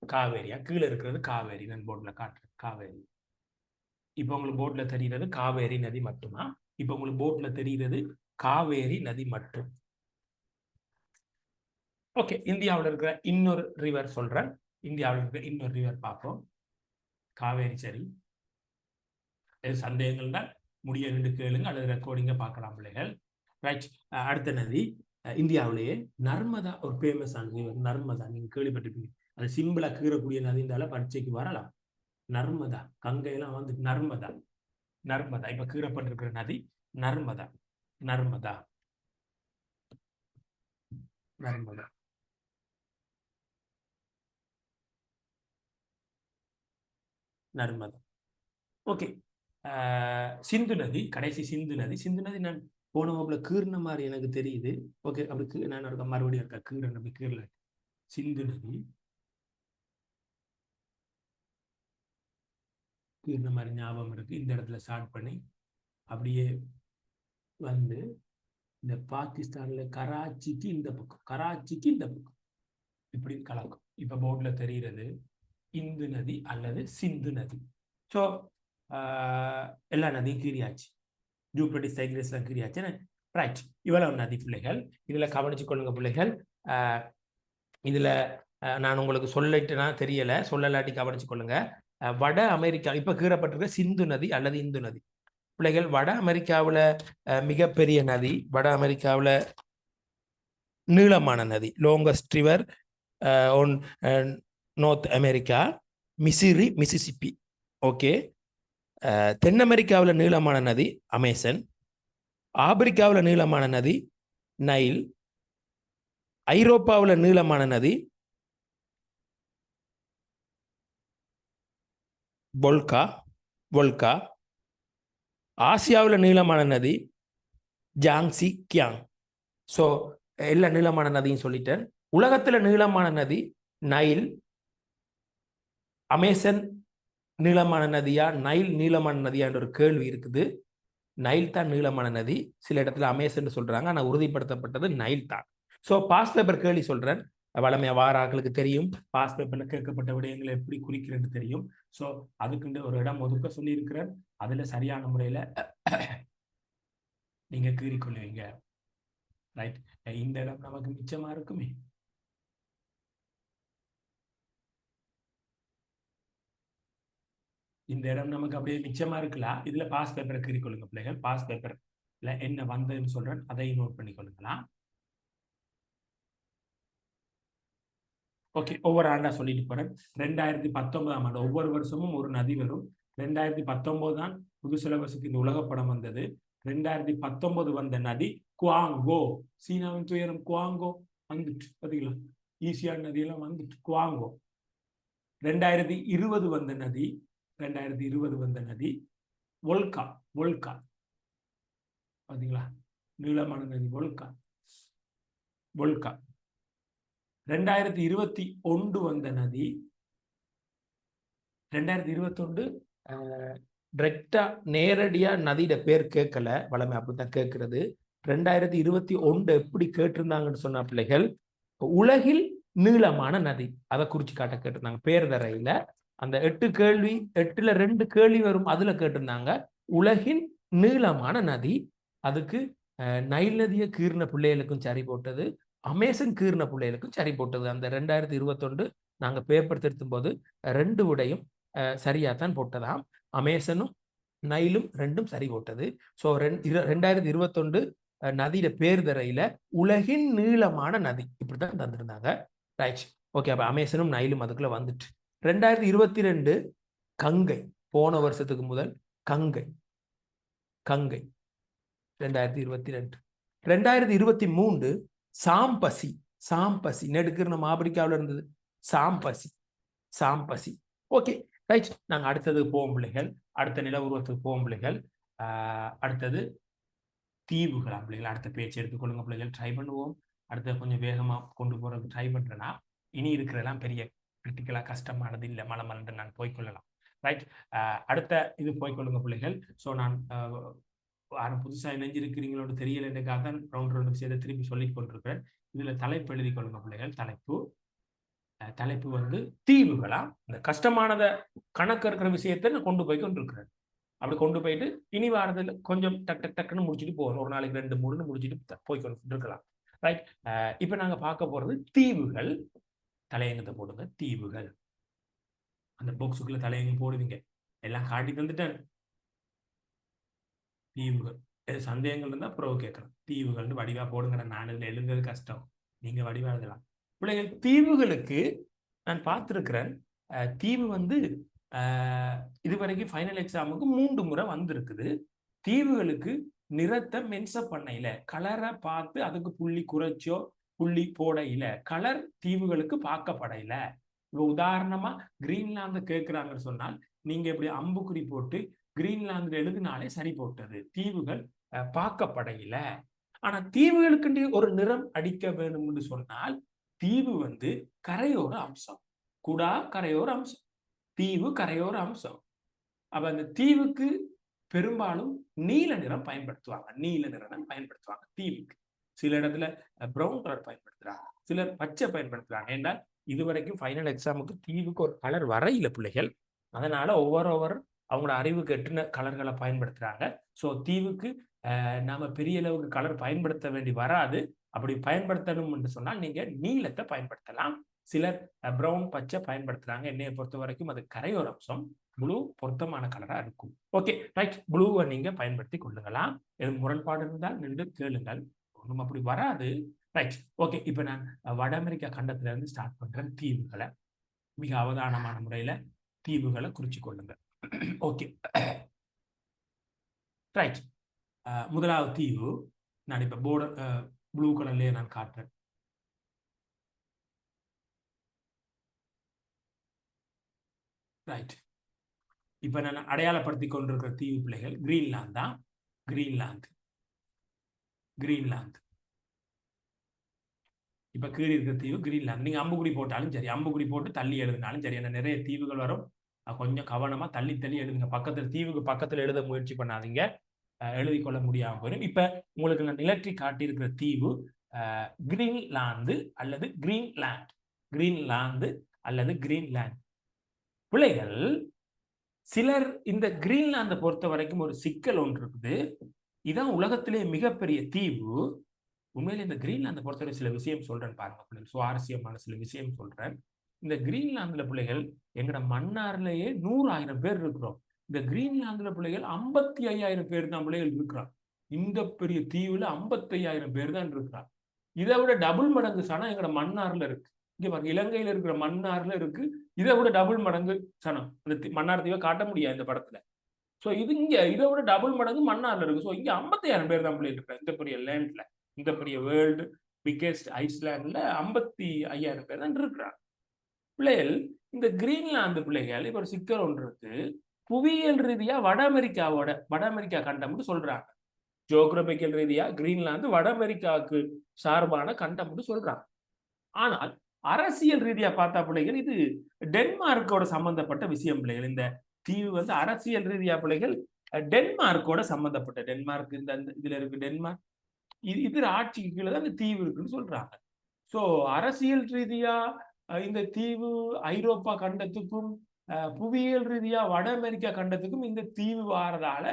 காவேரியா கீழே இருக்கிறது காவேரி. நான் போர்ட்ல காட்டுறேன் காவேரி. இப்ப உங்களுக்கு போர்ட்ல தெரிகிறது காவேரி நதி மட்டுமா? இப்ப உங்களுக்கு போர்ட்ல தெரிகிறது காவேரி நதி மட்டும். ஓகே, இந்தியாவில் இருக்கிற இன்னொரு ரிவர் சொல்றேன். இந்தியாவில் இருக்கிற இன்னொரு ரிவர் பார்ப்போம். காவேரி. சரி, சந்தேகங்கள்னா முடிய ரெண்டு கேளுங்க அல்லது ரெக்கார்டிங்க பார்க்கலாம் பிள்ளைகள். ரைட். அடுத்த நதி இந்தியாவிலேயே நர்மதா. ஒரு ஃபேமஸான ரிவர் நர்மதா. நீங்க கேள்விப்பட்டிருப்பீங்க. அது சிம்பிளா கீறக்கூடிய நதிந்தால பரீட்சைக்கு வரலாம். நர்மதா. கங்கையெல்லாம் வந்து நர்மதா. நர்மதா. இப்ப கீறப்பட்டிருக்கிற நதி நர்மதா. நர்மதா, நர்மதா. நர்மதா. ஓகே. சிந்து நதி கடைசி. சிந்து நதி. சிந்து நதி நான் போன வகுப்புல கீர்ன மாதிரி எனக்கு தெரியுது. ஓகே, அப்படி நான் இருக்க மறுபடியும் இருக்கா கீரன் அப்படி கீரல. சிந்து நதி கீர்ன மாதிரி ஞாபகம் இருக்கு. இந்த இடத்துல ஸ்டார்ட் பண்ணி அப்படியே வந்து இந்த பாகிஸ்தான்ல கராச்சிக்கு இந்த பக்கம், கராச்சிக்கு இந்த பக்கம் இப்படி கலக்கும். இப்ப போர்ட்ல தெரிகிறது இந்து நதி அல்லது சிந்து நதி. ஸோ எல்லா நதியும் கீறியாச்சு. யூப்ரட்டிஸ் டைக்ரீஸ் எல்லாம் கிரியாச்சுன்னு. ரைட், இவ்வளவு நதி பிள்ளைகள். இதுல கவனிச்சு கொள்ளுங்க பிள்ளைகள். இதுல நான் உங்களுக்கு சொல்லிட்டுனா தெரியல, சொல்லலாட்டி கவனிச்சு கொள்ளுங்க. வட அமெரிக்கா இப்ப கீறப்பட்டிருக்க சிந்து நதி அல்லது இந்து நதி பிள்ளைகள். வட அமெரிக்காவில் மிகப்பெரிய நதி, வட அமெரிக்காவில் நீளமான நதி, longest river on North America, மிசிரி, மிசிசிப்பி. ஓகே. தென் அமெரிக்காவில் நீளமான நதி அமேசன், ஆப்பிரிக்காவில் நீளமான நதி நைல், ஐரோப்பாவில் நீளமான நதி வொல்கா, ஆசியாவில் நீளமான நதி ஜாங்சி கியாங். ஸோ எல்லா நீளமான நதியும் சொல்லிட்டேன். உலகத்தில் நீளமான நதி நைல். அமேசன் நீளமான நதியா நைல் நீளமான நதியா என்ற ஒரு கேள்வி இருக்குது. நைல் தான் நீளமான நதி, சில இடத்துல அமேசன் சொல்றாங்க, ஆனால் உறுதிப்படுத்தப்பட்டது நைல் தான். ஸோ பாஸ் பேப்பர் கேள்வி சொல்றேன். வளமையா வாராக்களுக்கு தெரியும் பாஸ் பேப்பர்ல கேட்கப்பட்ட விடயங்களை எப்படி குறிக்கிறேன்னு தெரியும். ஸோ அதுக்குண்டு ஒரு இடம் ஒதுக்க சொல்லி இருக்கிறேன். அதுல சரியான முறையில நீங்க கீறிக்கொள்ளுவீங்க. ரைட், இந்த இடம் நமக்கு மிச்சமா இருக்குமே. இந்த இடம் நமக்கு அப்படியே மிச்சமா இருக்கலாம். இதுல பாஸ் பேப்பரை கீறிக்கொள்ளுங்க பிள்ளைகள். பாஸ் பேப்பர்ல என்ன வந்ததுன்னு சொல்றேன், அதை நோட் பண்ணி கொள்ளுங்களா. ஓகே, ஒவ்வொரு ஆண்டா சொல்லிட்டு போறேன். 2019ஆம் ஆண்டு ஒவ்வொரு வருஷமும் ஒரு நதி வரும். 2019 தான் புது சிலபஸுக்கு இந்த உலகப்படம் வந்தது. 2019 வந்த நதி குவாங்கோ. சீனாவின் துயரம் குவாங்கோ வந்துட்டு பாத்தீங்களா, ஈசியான நதியெல்லாம் வந்துட்டு குவாங்கோ. 2020 வந்த நதி, 2020 வந்த நதி வொல்கா. பாத்தீங்களா, நீளமான நதி வொல்கா. 2021 வந்த நதி, 2021 டிரெக்டா நேரடியா நதியோட பேர் கேட்கல, வளமை அப்படித்தான் கேட்கிறது. 2021 எப்படி கேட்டிருந்தாங்கன்னு சொன்ன பிள்ளைகள், உலகில் நீளமான நதி அதை குறிச்சு காட்ட கேட்டிருந்தாங்க. பேர் தரையில அந்த 8 கேள்வி, 8ல 2 கேள்வி வரும், அதுல கேட்டிருந்தாங்க உலகின் நீளமான நதி. அதுக்கு நைல் நதியை கீர்ன பிள்ளைகளுக்கும் சரி போட்டது, அமேசன் கீர்ன பிள்ளைகளுக்கும் சரி போட்டது. அந்த 2021 நாங்க பேப்பர் திருத்தும் போது 2 விடையும் சரியாத்தான் போட்டதாம். அமேசனும் நைலும் 2ம் சரி போட்டது. ஸோ 2021 நதியில பேர் தரையில உலகின் நீளமான நதி இப்படித்தான் தந்திருந்தாங்க. Right, okay. அப்ப அமேசனும் நைலும் அதுக்குள்ள வந்துட்டு. 2022 கங்கை, போன வருஷத்துக்கு முதல் கங்கை 2022. 2023 சாம்பசி நெடுக்கிற நம்ம ஆப்பிரிக்காவில் இருந்தது சாம்பசி. Okay, right. நாங்கள் அடுத்ததுக்கு போவோம் பிள்ளைகள். அடுத்த நில உருவத்துக்கு போவோம் பிள்ளைகள். அடுத்தது தீவுகளா பிள்ளைகள். அடுத்த பேச்சு எடுத்துக்கொள்ளுங்க பிள்ளைகள். ட்ரை பண்ணுவோம். அடுத்த கொஞ்சம் வேகமா கொண்டு போறதுக்கு ட்ரை பண்றேன்னா, இனி இருக்கிறதெல்லாம் பெரிய கிரிட்டிக்கலா கஷ்டமானது இல்லை, மலமலன்று நான் போய்கொள்ளலாம். ரைட், அடுத்த இது போய்கொள்ளுங்க பிள்ளைகள். ஸோ நான் புதுசா இணைஞ்சிருக்கிறீங்களோட தெரியல எனக்காக தான் ரவுண்ட் விஷயத்தை திருப்பி சொல்லிக் கொண்டிருக்கிறேன். இதுல தலைப்பு எழுதி கொள்ளுங்க பிள்ளைகள். தலைப்பு வந்து தீவுகளா. இந்த கஷ்டமானதை கணக்கு இருக்கிற விஷயத்தை நான் கொண்டு போய் கொண்டிருக்கிறேன். அப்படி கொண்டு போயிட்டு இனி வாரத்தில் கொஞ்சம் டக்குன்னு முடிச்சுட்டு போகணும். ஒரு நாளைக்கு 2-3 முடிச்சுட்டு போய் கொண்டு இருக்கலாம். ரைட், இப்ப நாங்க பார்க்க போறது தீவுகள். தலையங்கத்தை போடுங்க. தீவுகள் அந்த பாக்ஸுக்குள்ள தலையங்க போடுவீங்க. எல்லாம் காட்டி தந்துட்டேன். தீவுகள் சந்தேகங்கள் இருந்தா பிறகு கேட்கறேன். தீவுகள் வடிவா போடுங்க. நான் இதுல எழுதுறது கஷ்டம், நீங்க வடிவா எழுதலாம் பிள்ளைகள். தீவுகளுக்கு நான் பார்த்திருக்கிறேன். தீவு வந்து இதுவரைக்கும் ஃபைனல் எக்ஸாமுக்கு 3 முறை வந்திருக்குது. தீவுகளுக்கு நிறத்தை மென்ஷன் பண்ணையில, கலரை பார்த்து அதுக்கு புள்ளி குறைச்சோ புள்ளி போடையில, கலர் தீவுகளுக்கு பார்க்கப்படையில. இப்போ உதாரணமா கிரீன்லாந்து கேட்கிறாங்கன்னு சொன்னால் நீங்க இப்படி அம்புக்குறி போட்டு கிரீன்லாந்து எழுதினாலே சரி போட்டது. தீவுகள் பார்க்கப்படையில. ஆனா தீவுகளுக்கு ஒரு நிறம் அடிக்க வேணும் என்று சொன்னால், தீவு வந்து கரையோர அம்சம், குடா கரையோர அம்சம், தீவு கரையோர அம்சம். அப்ப அந்த தீவுக்கு பெரும்பாலும் நீல நிறம் பயன்படுத்துவாங்க. நீல நிறம் பயன்படுத்துவாங்க தீவுக்கு. சில இடத்துல பிரவுன் கலர் பயன்படுத்துறாங்க, சிலர் பச்சை பயன்படுத்துறாங்க. ஏன்னா இதுவரைக்கும் ஃபைனல் எக்ஸாமுக்கு தீவுக்கு ஒரு கலர் வரையில பிள்ளைகள். அதனால ஒவ்வொரு அவங்களோட அறிவுக்கு எட்டுன கலர்களை பயன்படுத்துறாங்க. ஸோ தீவுக்கு நாம பெரிய அளவுக்கு கலர் பயன்படுத்த வேண்டி வராது. அப்படி பயன்படுத்தணும் என்று சொன்னால் நீங்க நீலத்தை பயன்படுத்தலாம். சிலர் பிரவுன், பச்சை பயன்படுத்துறாங்க. என்னைய பொறுத்த வரைக்கும் அது கரையோர அம்சம். ப்ளூ பொருத்தமான கலரா இருக்கும். ஓகே ரைட், ப்ளூவை நீங்க பயன்படுத்தி கொள்ளுங்களாம். எது முரண்பாடு இருந்தால் நின்று கேளுங்கள். ஒன்றும் அப்படி வராது. Right, okay. இப்ப நான் வட அமெரிக்கா கண்டத்துல இருந்து ஸ்டார்ட் பண்றேன். தீவுகளை மிக அவதானமான முறையில தீவுகளை குறிச்சு கொள்ளுங்க. ஓகே ரைட், முதலாவது தீவு நான் இப்ப போர்டர் ப்ளூ கலர்லயே நான் காட்டுறேன். ரைட், இப்ப நான் அடையாளப்படுத்தி கொண்டிருக்கிற தீவு பிள்ளைகள் கிரீன்லாந்து தான். Greenland, Greenland. இப்ப கீழே இருக்கிற தீவு கிரீன்லாந்து. நீங்க அம்புக்குறி போட்டாலும் சரி, அம்புக்குறி போட்டு தள்ளி எழுதினாலும் சரி. ஏன்னா நிறைய தீவுகள் வரும். கொஞ்சம் கவனமா தள்ளி தள்ளி எழுதுங்க. பக்கத்துல தீவுக்கு பக்கத்துல எழுத முயற்சி பண்ணாதீங்க, எழுதி கொள்ள முடியாம போயிடும். இப்ப உங்களுக்கு நான் நிலற்றி காட்டியிருக்கிற தீவு கிரீன்லாந்து அல்லது கிரீன்லாந்து. கிரீன்லாந்து அல்லது கிரீன்லாந்து. பிள்ளைகள் சிலர் இந்த கிரீன்லாந்தை பொறுத்த வரைக்கும் ஒரு சிக்கல் ஒன்று இருக்குது. இதான் உலகத்திலே மிகப்பெரிய தீவு. உண்மையில இந்த கிரீன்லாந்தை பொறுத்தவரை சில விஷயம் சொல்றேன் பாருங்க பிள்ளைகள், சுவாரஸ்யமான சில விஷயம் சொல்றேன். இந்த கிரீன்லாந்துல பிள்ளைகள் எங்கட மன்னார்லயே 100,000 பேர் இருக்கிறோம். இந்த கிரீன்லாந்துல பிள்ளைகள் 55,000 பேர் தான் பிள்ளைகள் இருக்கிறான். இந்த பெரிய தீவுல 55,000 பேர் தான் இருக்கிறான். இதை விட டபுள் மடங்கு சனம் எங்கட மன்னார்ல இருக்கு. இங்க பாருங்க, இலங்கையில இருக்கிற மன்னார்ல இருக்கு. இதை விட டபுள் மடங்கு சனம். அந்த மன்னார் தீவை காட்ட முடியாது இந்த படத்துல. சோ இது இங்க இதை விட டபுள் மடங்கு மன்னார்ல இருக்கு. சோ இங்க 55,000 பேர் தான் பிள்ளைகள் இருக்கிறாங்க. இந்த பெரிய லேண்ட்ல, இந்த பெரிய வேர்ல்டு பிக்கெஸ்ட் ஐஸ்லாண்ட்ல 55,000 பேர் தான் இருக்கிறாங்க. பிள்ளைகள் இந்த கிரீன்லாந்து பிள்ளைகள் இப்ப ஒரு சிக்கல் ஒன்று இருக்கு. புவியியல் ரீதியா வட அமெரிக்கா கண்டம்னு சொல்றாங்க. ஜியோகிராபிக்கல் ரீதியா கிரீன்லாந்து வட அமெரிக்காவுக்கு சார்பான கண்டம்னு சொல்றாங்க. ஆனால் அரசியல் ரீதியா பார்த்தா பிள்ளைகள் இது டென்மார்க்கோட சம்பந்தப்பட்ட விஷயம் பிள்ளைகள். இந்த தீவு வந்து அரசியல் ரீதியா பிள்ளைகள் டென்மார்க்கோட சம்பந்தப்பட்ட, டென்மார்க் இந்த இதுல இருக்கு டென்மார்க், இது ஆட்சிக்கு கீழே தான் இந்த தீவு இருக்குன்னு சொல்றாங்க. சோ அரசியல் ரீதியா இந்த தீவு ஐரோப்பா கண்டத்துக்கும் புவியியல் ரீதியா வட அமெரிக்கா கண்டத்துக்கும் இந்த தீவு வாரதால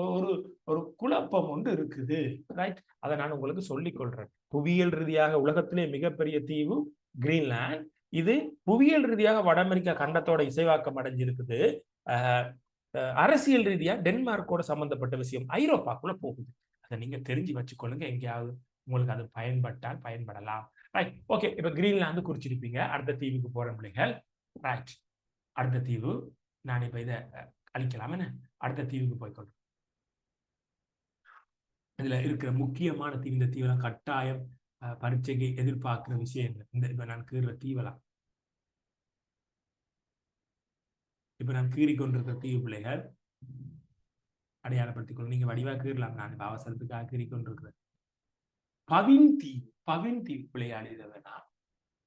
ஒரு ஒரு குழப்பம் ஒன்று இருக்குது. ரைட், அதை நான் உங்களுக்கு சொல்லிக் கொள்றேன். புவியியல் ரீதியாக உலகத்திலே மிகப்பெரிய தீவு கிரீன்லாந்து. இது புவியியல் ரீதியாக வட அமெரிக்கா கண்டத்தோட இசைவாக்கம் அடைஞ்சிருக்குது. அரசியல் ரீதியா டென்மார்க்கோட சம்பந்தப்பட்ட விஷயம் ஐரோப்பாக்குள்ள போகுது. அதை நீங்க தெரிஞ்சு வச்சுக்கொள்ளுங்க. எங்கேயாவது உங்களுக்கு அது பயன்பட்டால் பயன்படலாம். Right, okay. இப்ப கிரீன்லாந்து குறிச்சிருப்பீங்க. அடுத்த தீவுக்கு போற பிள்ளைகள். ரைட், அடுத்த தீவு நான் இப்ப இதை அழிக்கலாம். என்ன, அடுத்த தீவுக்கு போய்க்கொள்றேன். இதுல இருக்கிற முக்கியமான தீவு, இந்த தீவெல்லாம் கட்டாயம் பரீட்சைக்கு எதிர்பார்க்கிற விஷயம். இந்த இப்ப நான் கீறுற தீவெல்லாம், இப்ப நான் கீறிக்கொண்டிருக்கிற தீவு பிள்ளைகள் அடையாளப்படுத்திக் கொள்ளும். நீங்க வடிவா கீறலாம். நான் இப்ப அவசரத்துக்காக கீறிக்கொண்டிருக்கிறேன். பவின் தீவு, பவின் தீவு பிள்ளையாடி இதை வேணாம்.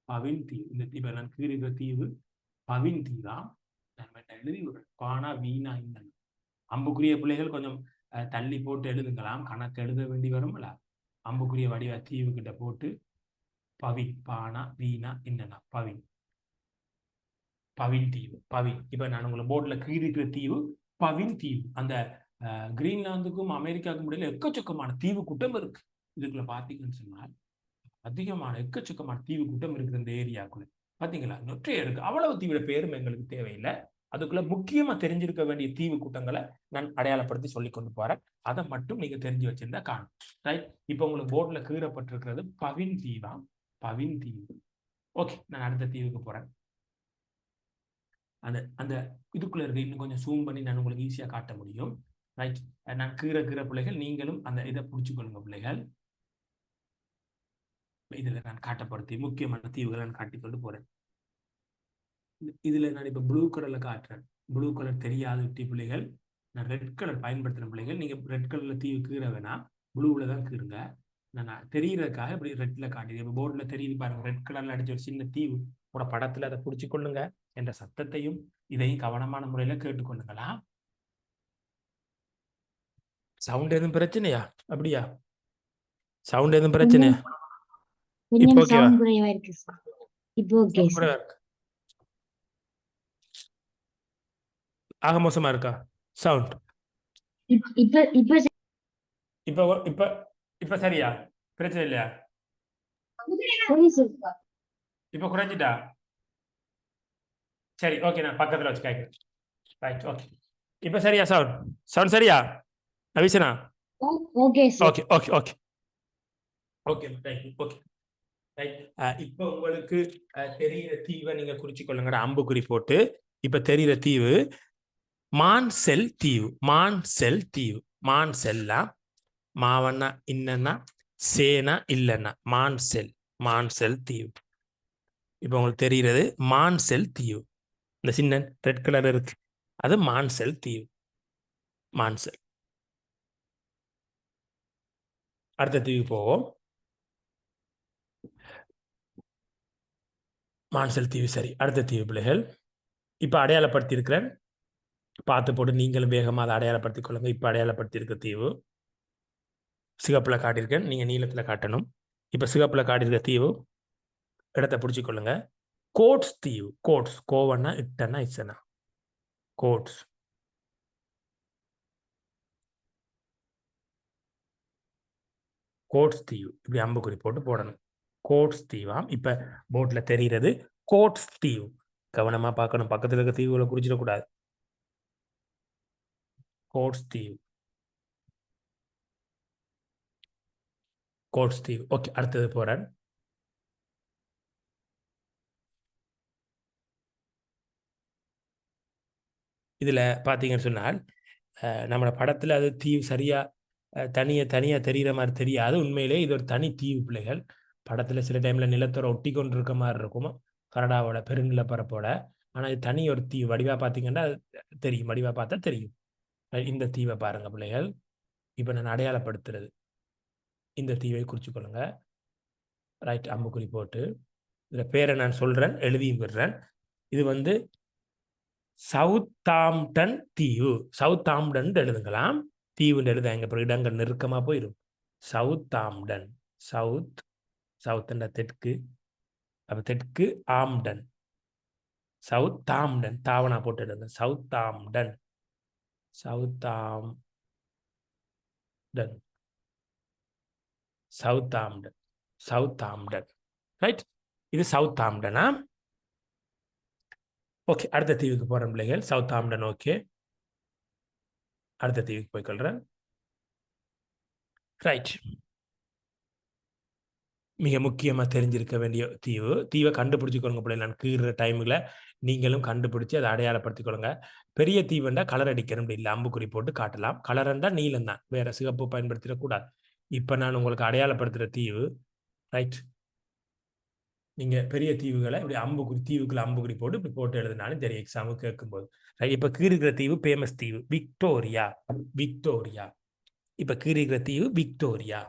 பவின் தீவு, இந்த தீவை நான் கீறுகிற தீவு பவின் தீவாம். நான் எழுதி விடுறேன். பானா வீணா இந்த அம்புக்குரிய பிள்ளைகள் கொஞ்சம் தள்ளி போட்டு எழுதுங்களாம். கணக்கு எழுத வேண்டி வரும்ல. அம்புக்குரிய வடிவ தீவு கிட்ட போட்டு பவின், பானா வீணா என்னன்னா பவின், பவின் தீவு, பவின். இப்ப நான் உங்களை போர்ட்ல கீறிக்கிற தீவு பவின் தீவு. அந்த கிரீன்லாந்துக்கும் அமெரிக்காவுக்கும் இடையில எக்கச்சக்கமான தீவு கூட்டம் இருக்கு. இதுக்குள்ள பாத்தீங்கன்னு சொன்னால் அதிகமான எக்கச்சக்கமான தீவு கூட்டம் இருக்கு இந்த ஏரியாக்குள்ள. பாத்தீங்களா, நொற்றைய இருக்கு. அவ்வளவு தீவிர பேரும் எங்களுக்கு தேவையில்லை. அதுக்குள்ள முக்கியமா தெரிஞ்சிருக்க வேண்டிய தீவு கூட்டங்களை நான் அடையாளப்படுத்தி சொல்லி கொண்டு போறேன். அதை மட்டும் நீங்க தெரிஞ்சு வச்சிருந்தா காணும். ரைட், இப்ப உங்களுக்கு போர்ட்ல கீறப்பட்டிருக்கிறது பவின் தீவா, பவின் தீவு. ஓகே, நான் அடுத்த தீவுக்கு போறேன். அந்த அந்த இதுக்குள்ள இருக்க இன்னும் கொஞ்சம் ஜூம் பண்ணி நான் உங்களுக்கு ஈஸியா காட்ட முடியும். ரைட், நான் கீற பிள்ளைகள் நீங்களும் அந்த இதை புடிச்சுக்கொள்ளுங்க பிள்ளைகள். இதுல நான் காட்டப்படுத்தி முக்கியமான தீவுகளை நான் காட்டிக்கொண்டு போறேன். இதுல நான் இப்ப ப்ளூ கலர்ல காட்டுறேன். ப்ளூ கலர் தெரியாத விட்டி பிள்ளைகள், நான் ரெட் கலர் பயன்படுத்துற பிள்ளைகள். நீங்க ரெட் கலர்ல தீவு கீற வேணாம், ப்ளூல தான் கீறுங்க. நான் தெரியறதுக்காக இப்படி ரெட்ல காட்டுது. இப்ப போர்ட்ல தெரியுது பாருங்க, ரெட் கலர்ல அடிச்ச ஒரு சின்ன தீவு. உங்களோட படத்துல அதை பிடிச்சு கொள்ளுங்க. என்ற சத்தத்தையும் இதையும் கவனமான முறையில கேட்டுக்கொள்ளுங்களா. சவுண்ட் எதுவும் பிரச்சனையா? அப்படியா, சவுண்ட் எதுவும் பிரச்சனையா? இப்போ ஓகேவா? இப்போ ஓகே. ஆக மோசமா இருக்கா? சவுண்ட். இப்ப இப்ப இப்போ இப்போ இப்போ சரியா? பிரச்சனை இல்லையா? சரி சார். இப்போ குறைஞ்சிட்டா? சரி, ஓகே, நான் பக்கத்தில் வச்சு கேட்குறேன். Right, okay. இப்போ சரியா சவுண்ட்? சவுண்ட் சரியா அபிஷனா? Okay sir. Okay okay okay okay, thank you. Okay, right. இப்போ உங்களுக்கு தெரிகிற தீவை நீங்க குறிச்சு கொள்ளுங்க, அம்புக்குறி போட்டு. இப்போ தெரிகிற தீவு மான்செல் தீவு. மான்செல் தீவு. மான்செல்லா மாவண்ணா இன்னன்னா சேனா இல்லைன்னா மான்செல். மான்செல் தீவு. இப்போ உங்களுக்கு தெரிகிறது மான்செல் தீவு. இந்த சின்ன ரெட் கலர் இருக்கு, அது மான்செல் தீவு. மான்செல். அடுத்த தீவு போவோம். மான்செல் தீவு சரி. அடுத்த தீவு பிள்ளைகள் இப்போ அடையாளப்படுத்தி இருக்கிறேன், பார்த்து போட்டு நீங்களும் வேகமாக அதை அடையாளப்படுத்திக் கொள்ளுங்க. இப்போ அடையாளப்படுத்தி இருக்க தீவு சிகப்பில் காட்டியிருக்கேன், நீங்கள் நீளத்தில் காட்டணும். இப்போ சிகப்பில் காட்டியிருக்க தீவு இடத்தை பிடிச்சி கொள்ளுங்க. கோட்ஸ் தீவு. கோட்ஸ் கோவன்னா இட்டன்னா இசனா. கோட்ஸ். கோட்ஸ் தீவு. இப்படி அம்புக்குறி போட்டு போடணும். கோட்ஸ் தீவாம். இப்போ போட்டில் தெரிகிறது கோட்ஸ் தீவு. கவனமாக பார்க்கணும், பக்கத்தில் இருக்க தீவுகளை குறிச்சிடக்கூடாது. கோட்ஸ் தீவு. கோட்ஸ் தீவு. ஓகே, அடுத்தது போகிறேன். இதில் பார்த்தீங்கன்னு சொன்னால் நம்மளோட படத்தில் அது தீவு சரியாக தனியாக தெரிகிற மாதிரி தெரியாது. உண்மையிலே இது ஒரு தனி தீவு பிள்ளைகள். படத்தில் சில டைமில் நிலத்தோட ஒட்டி கொண்டு இருக்க மாதிரி இருக்கும் கனடாவோட பெருநிலப்பரப்போட. ஆனால் இது தனி ஒரு தீவு. வடிவாக பார்த்தீங்கன்னா தெரியும், வடிவாக பார்த்தா தெரியும். இந்த தீவை பாருங்க பிள்ளைகள். இப்போ நான் அடையாளப்படுத்துறது இந்த தீவை குறிச்சு கொள்ளுங்க. ரைட், அம்புக்குறி போட்டு இதில் பேரை நான் சொல்கிறேன், எழுதியும் விடுறேன். இது வந்து சவுத்தாம்டன் தீவு. சவுத்தாம்டன் எழுதுங்களாம். தீவுன்னு எழுத எங்க இடங்கள் நெருக்கமாக போயிடும். சவுத்தாம்டன். சவுத். சவுத்துன்ற தெற்கு. அப்போ தெற்கு ஆம்டன். சவுத்தாம்டன். தாவனா போட்டு எழுதுங்க. Southampton. Southampton. Southampton. Southampton. Right, இது சவுத்தாம்டனா? ஓகே, அடுத்த தீவுக்கு போகிறேன் பிள்ளைகள். சவுத்தாம்டன். ஓகே, அடுத்த தீவுக்கு போய்கொள்கிறேன். ரைட், மிக முக்கியமாக தெரிஞ்சிருக்க வேண்டிய தீவு. தீவை கண்டுபிடிச்சிக்கொள்ளுங்க பிள்ளை. நான் கீறுற டைமில் நீங்களும் கண்டுபிடிச்சி அதை அடையாளப்படுத்திக்கொள்ளுங்க. பெரிய தீவுண்டா கலர் அடிக்கணும் இல்லை, அம்புக்குறி போட்டு காட்டலாம். கலர்ண்டா நீலம் தான், வேற சிகப்பு பயன்படுத்திடக்கூடாது. இப்போ நான் உங்களுக்கு அடையாளப்படுத்துகிற தீவு. ரைட், நீங்கள் பெரிய தீவுகளை இப்படி அம்புக்குறி தீவுக்குள்ள அம்புக்குறி போட்டு இப்படி போட்டு எழுதினாலும் தெரியும் எக்ஸாமுக்கு கேட்கும்போது. ரைட், இப்போ கீறுகிற தீவு ஃபேமஸ் தீவு விக்டோரியா. விக்டோரியா. இப்போ கீறுகிற தீவு விக்டோரியா.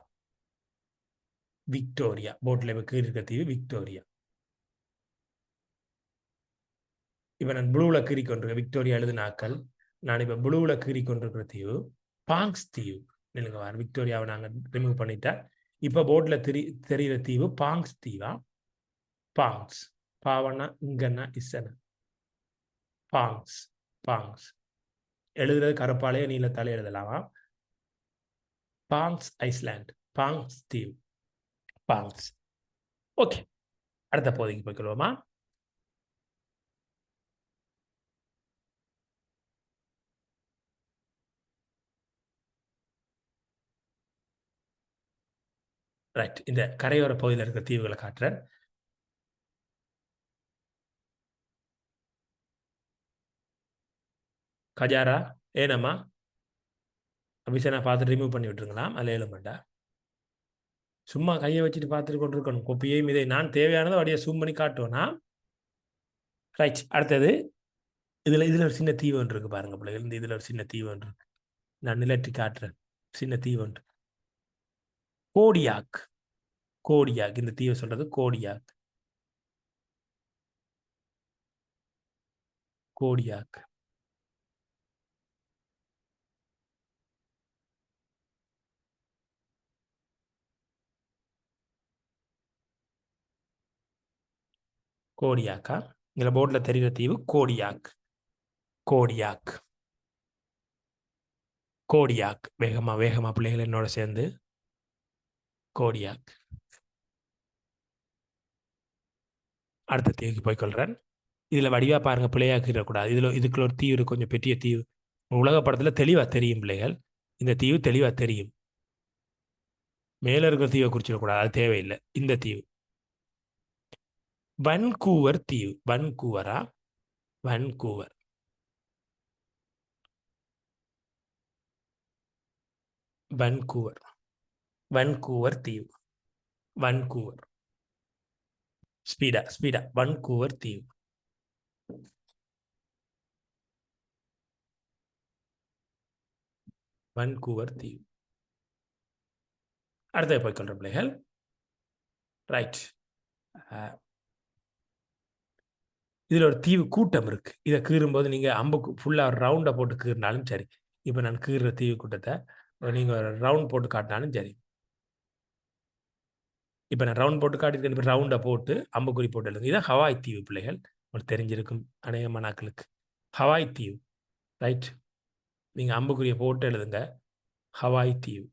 விக்டோரியா. போட்டில் இப்போ கீறுகிற தீவு விக்டோரியா. இப்போ நான் ப்ளூவில் கீறி கொண்டிருக்கேன் விக்டோரியா எழுதுனாக்கள். நான் இப்போ ப்ளூவில் கீறி கொண்டிருக்கிற தீவு பாங்ஸ் தீவு. இல்லைங்க, விக்டோரியாவை நாங்கள் ரிமூவ் பண்ணிட்டேன். இப்போ போர்டில் தெரிகிற தீவு பாங்ஸ் தீவா. பாங்ஸ். பாவனா இங்கன்னா இசனா. பாங்ஸ். பாங்ஸ். எழுதுறது கருப்பாலேயே நீலத்தாலே எழுதலாமா? பாங்ஸ் ஐஸ்லாண்ட். பாங்ஸ் தீவு. பாங்ஸ். ஓகே, அடுத்த பகுதிக்கு போய்க்கொள்வோமா? ரைட், இந்த கரையோர பகுதியில் இருக்கிற தீவுகளை காட்டுறேன். கஜாரா. ஏனம்மா அபிஷனா பார்த்துட்டு ரிமூவ் பண்ணி விட்டுருங்களாம், அதில் எழுமண்டா. சும்மா கையை வச்சுட்டு பார்த்துட்டு கொண்டு இருக்கணும். கொப்பியையும் இதை நான் தேவையானதை அப்படியே ஜூம் பண்ணி காட்டுவேனா. ரைட், அடுத்தது இதில் ஒரு சின்ன தீவு ஒன்று இருக்கு பாருங்க பிள்ளைகள். இந்த இதில் ஒரு சின்ன தீவு ஒன்று இருக்கு, நான் நிலட்டி காட்டுறேன். சின்ன தீவு ஒன்று கோடியாக். கோடியாக். இந்த தீவை சொல்றது கோடியாக். கோடியாக். கோடியாக்கா. இதில் போர்டில் தெரிகிற தீவு கோடியாக். கோடியாக். கோடியாக். வேகமா வேகமா பிள்ளைகள் என்னோட சேர்ந்து. கோடியாக். அடுத்த தீவுக்கு போய்க்கொள்கிறேன். இதில் வடிவா பாருங்க, பிள்ளையாக்கிடக்கூடாது. இதுக்குள்ள ஒரு தீவு இருக்கு, கொஞ்சம் பெரிய தீவு. உலக படத்தில் தெளிவாக தெரியும் பிள்ளைகள். இந்த தீவு தெளிவாக தெரியும். மேலே இருக்கிற தீவை குறிச்சிடக்கூடாது, அது தேவையில்லை. இந்த தீவு வன்கூவர் தீவு. வன்கூவரா? வன்கூவர். வன்கூவர். வன்கூவர் தீவு. வன்கூவர். Speedo speedo. வன்கூவர் தீவு. வன்கூவர் தீவு. அடுத்த போய்க்கொள்ற பிள்ளைகள். ரைட். இதில் ஒரு தீவு கூட்டம் இருக்கு. இதை கீறும்போது நீங்கள் அம்புக்கு ஃபுல்லாக ரவுண்டை போட்டு கீறினாலும் சரி. இப்போ நான் கீறுற தீவு கூட்டத்தை நீங்கள் ரவுண்ட் போட்டு காட்டினாலும் சரி. இப்போ நான் ரவுண்ட் போட்டு காட்டியிருக்கேன். இப்போ ரவுண்டை போட்டு அம்புக்குறி போட்டு எழுதுங்க. இதான் ஹவாய் தீவு பிள்ளைகள். உங்களுக்கு தெரிஞ்சிருக்கும் அநேகமான நாட்களுக்கு. ஹவாய் தீவு. ரைட். நீங்கள் அம்புக்குறியை போட்டு எழுதுங்க. ஹவாய் தீவு.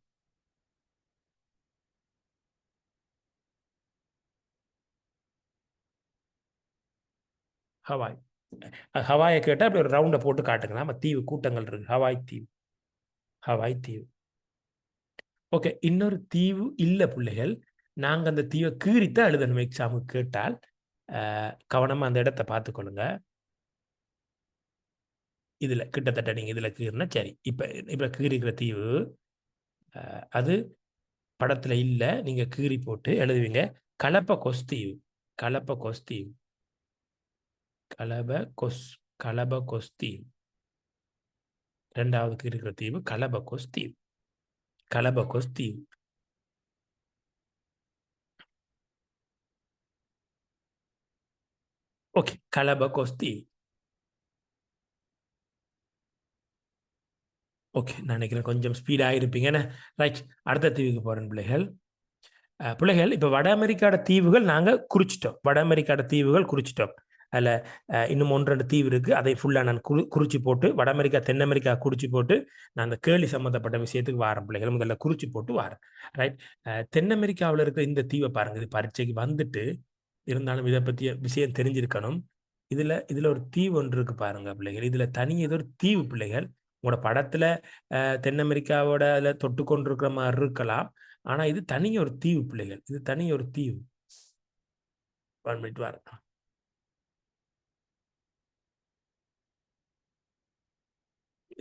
ஹவாய். ஹவாயை கேட்டால் அப்படி ஒரு ரவுண்டை போட்டு காட்டுங்க. நம்ம தீவு கூட்டங்கள் இருக்கு. ஹவாய் தீவு. ஹவாய் தீவு. ஓகே. இன்னொரு தீவு இல்லை பிள்ளைகள். நாங்கள் அந்த தீவை கீறித்தான் எழுதணும் எக்ஸாமுக்கு கேட்டால். கவனமாக அந்த இடத்த பார்த்துக்கொள்ளுங்க. இதில் கிட்டத்தட்ட நீங்கள் இதில் கீறினா சரி. இப்போ கீறிக்கிற தீவு அது படத்தில் இல்லை. நீங்கள் கீறி போட்டு எழுதுவீங்க. கலபகோஸ் தீவு. கலபகோஸ் தீவு. கலபகோஸ் தீவு. இரண்டாவது கீறிக்கிற தீவு கலபகோஸ் தீவு. கலபகோஸ் தீவு. ஓகே. கலபகோஸ் தீவு. ஓகே. நான் நினைக்கிறேன் கொஞ்சம் ஸ்பீடாக இருப்பீங்கன்னு. ரைட். அடுத்த தீவுக்கு போகிறேன் பிள்ளைகள். பிள்ளைகள் இப்போ வட அமெரிக்காவோட தீவுகள் நாங்கள் குறிச்சிட்டோம். வட அமெரிக்காவோட தீவுகள் குறிச்சிட்டோம். அதில் இன்னும் 1-2 தீவு இருக்குது. அதை ஃபுல்லாக நான் குறிச்சி போட்டு வட அமெரிக்கா தென் அமெரிக்கா குறிச்சி போட்டு நான் அந்த கேள்வி சம்மந்தப்பட்ட விஷயத்துக்கு வாரேன் பிள்ளைகள். முதல்ல குறிச்சி போட்டு வாரேன். ரைட். தென் அமெரிக்காவில் இருக்கிற இந்த தீவை பாருங்கள். இது பரீட்சைக்கு வந்துட்டு இருந்தாலும் இதை பற்றிய விஷயம் தெரிஞ்சிருக்கணும். இதில் ஒரு தீவு ஒன்று இருக்கு பாருங்க பிள்ளைகள். இதில் தனி ஏதோ ஒரு தீவு பிள்ளைகள். உங்களோட படத்தில் தென் அமெரிக்காவோட அதில் தொட்டு கொண்டிருக்கிற மாதிரி இருக்கலாம். ஆனால் இது தனி ஒரு தீவு பிள்ளைகள். இது தனி ஒரு தீவு. 1 மினிட் வார.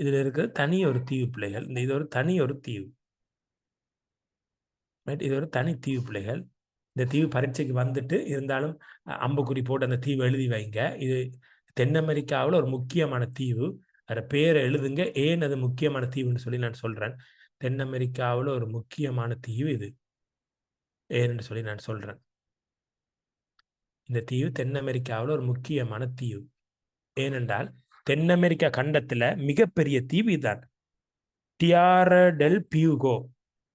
இதில் இருக்கிற தனி ஒரு தீவு பிள்ளைகள். இது ஒரு தனி ஒரு தீவு. ரைட். இது ஒரு தனி தீவு பிள்ளைகள். இந்த தீவு பரீட்சைக்கு வந்துட்டு இருந்தாலும் அம்புக்குறி போட்டு அந்த தீவு எழுதி வைங்க. இது தென் அமெரிக்காவில் ஒரு முக்கியமான தீவு. அதை பேரை எழுதுங்க. ஏன் அது முக்கியமான தீவுன்னு சொல்லி நான் சொல்றேன். தென் அமெரிக்காவில் ஒரு முக்கியமான தீவு இது. ஏன்னு சொல்லி நான் சொல்றேன். இந்த தீவு தென் அமெரிக்காவில் ஒரு முக்கியமான தீவு. ஏனென்றால் தென் அமெரிக்கா கண்டத்தில் மிகப்பெரிய தீவு இதுதான். டியாரா டெல் பியூகோ.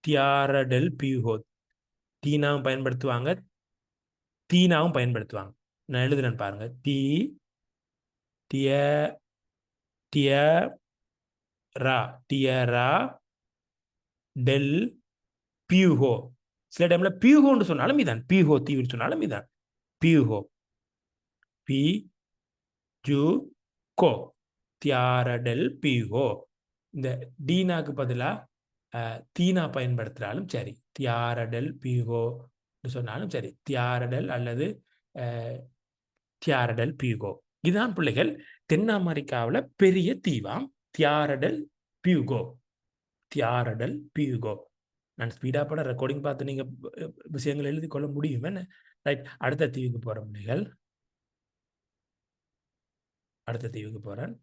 டியாரா del Fuego. தீனாவும் பயன்படுத்துவாங்க, தீனாவும் பயன்படுத்துவாங்க. நான் எழுதுறேன் பாருங்க. டியரா டெல் பியூகோ. சில டைம்ல பியூகோன்னு சொன்னாலும் இதான். பியூகோ தீவுன்னு சொன்னாலும் இதான். பியூகோ. பி ஜு கோ. டியாரா டெல் பியூகோ. இந்த டீனாக்கு பதிலாக தீனா பயன்படுத்தினாலும் சரி. டியாரா டெல் பியூகோ சொன்னாலும் சரி. டியாரா டெல் அல்லது டியாரா டெல் பியூகோ. இதுதான் பிள்ளைகள் தென் அமெரிக்காவில் பெரிய தீவாம். டியாரா டெல் பியூகோ. டியாரா del Fuego. நான் ஸ்பீடாக பட ரெக்கார்டிங் பார்த்து நீங்கள் விஷயங்கள் எழுதி கொள்ள முடியும் என்ன. ரைட். அடுத்த தீவுக்கு போகிற பிள்ளைகள். அடுத்த தீவுக்கு போகிறேன்.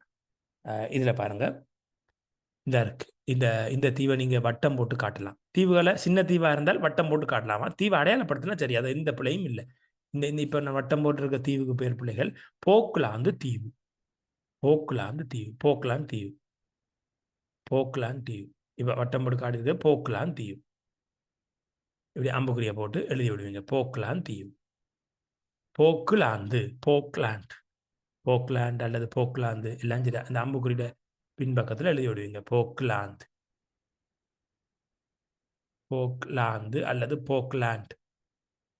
இதில் பாருங்க. இந்த இருக்கு. இந்த தீவை நீங்கள் வட்டம் போட்டு காட்டலாம். தீவுகளை சின்ன தீவாக இருந்தால் வட்டம் போட்டு காட்டலாமா? தீவை அடையாளப்படுத்தினா சரி. அது எந்த பிள்ளையும் இல்லை. இந்த இப்போ நான் வட்டம் போட்டிருக்க தீவுக்கு பேர் பிள்ளைகள் போக்லாந்து தீவு. போக்லாந்து தீவு. போக்லாந்து தீவு. போக்லாந்து தீவு. இப்போ வட்டம் போட்டு காட்டுறது போக்லாந்து தீவு. இப்படி அம்புக்குறியை போட்டு எழுதி விடுவீங்க. போக்லாந்து தீவு. போக்லாந்து. போக்லாந்து. போக்லாந்து அல்லது போக்லாந்து எல்லாம் சரி. அந்த அம்புக்குறியோட பின்பக்கத்தில் எழுதி விடுவீங்க. போக்லாந்து. போக்லாந்து அல்லது போக்லாண்ட்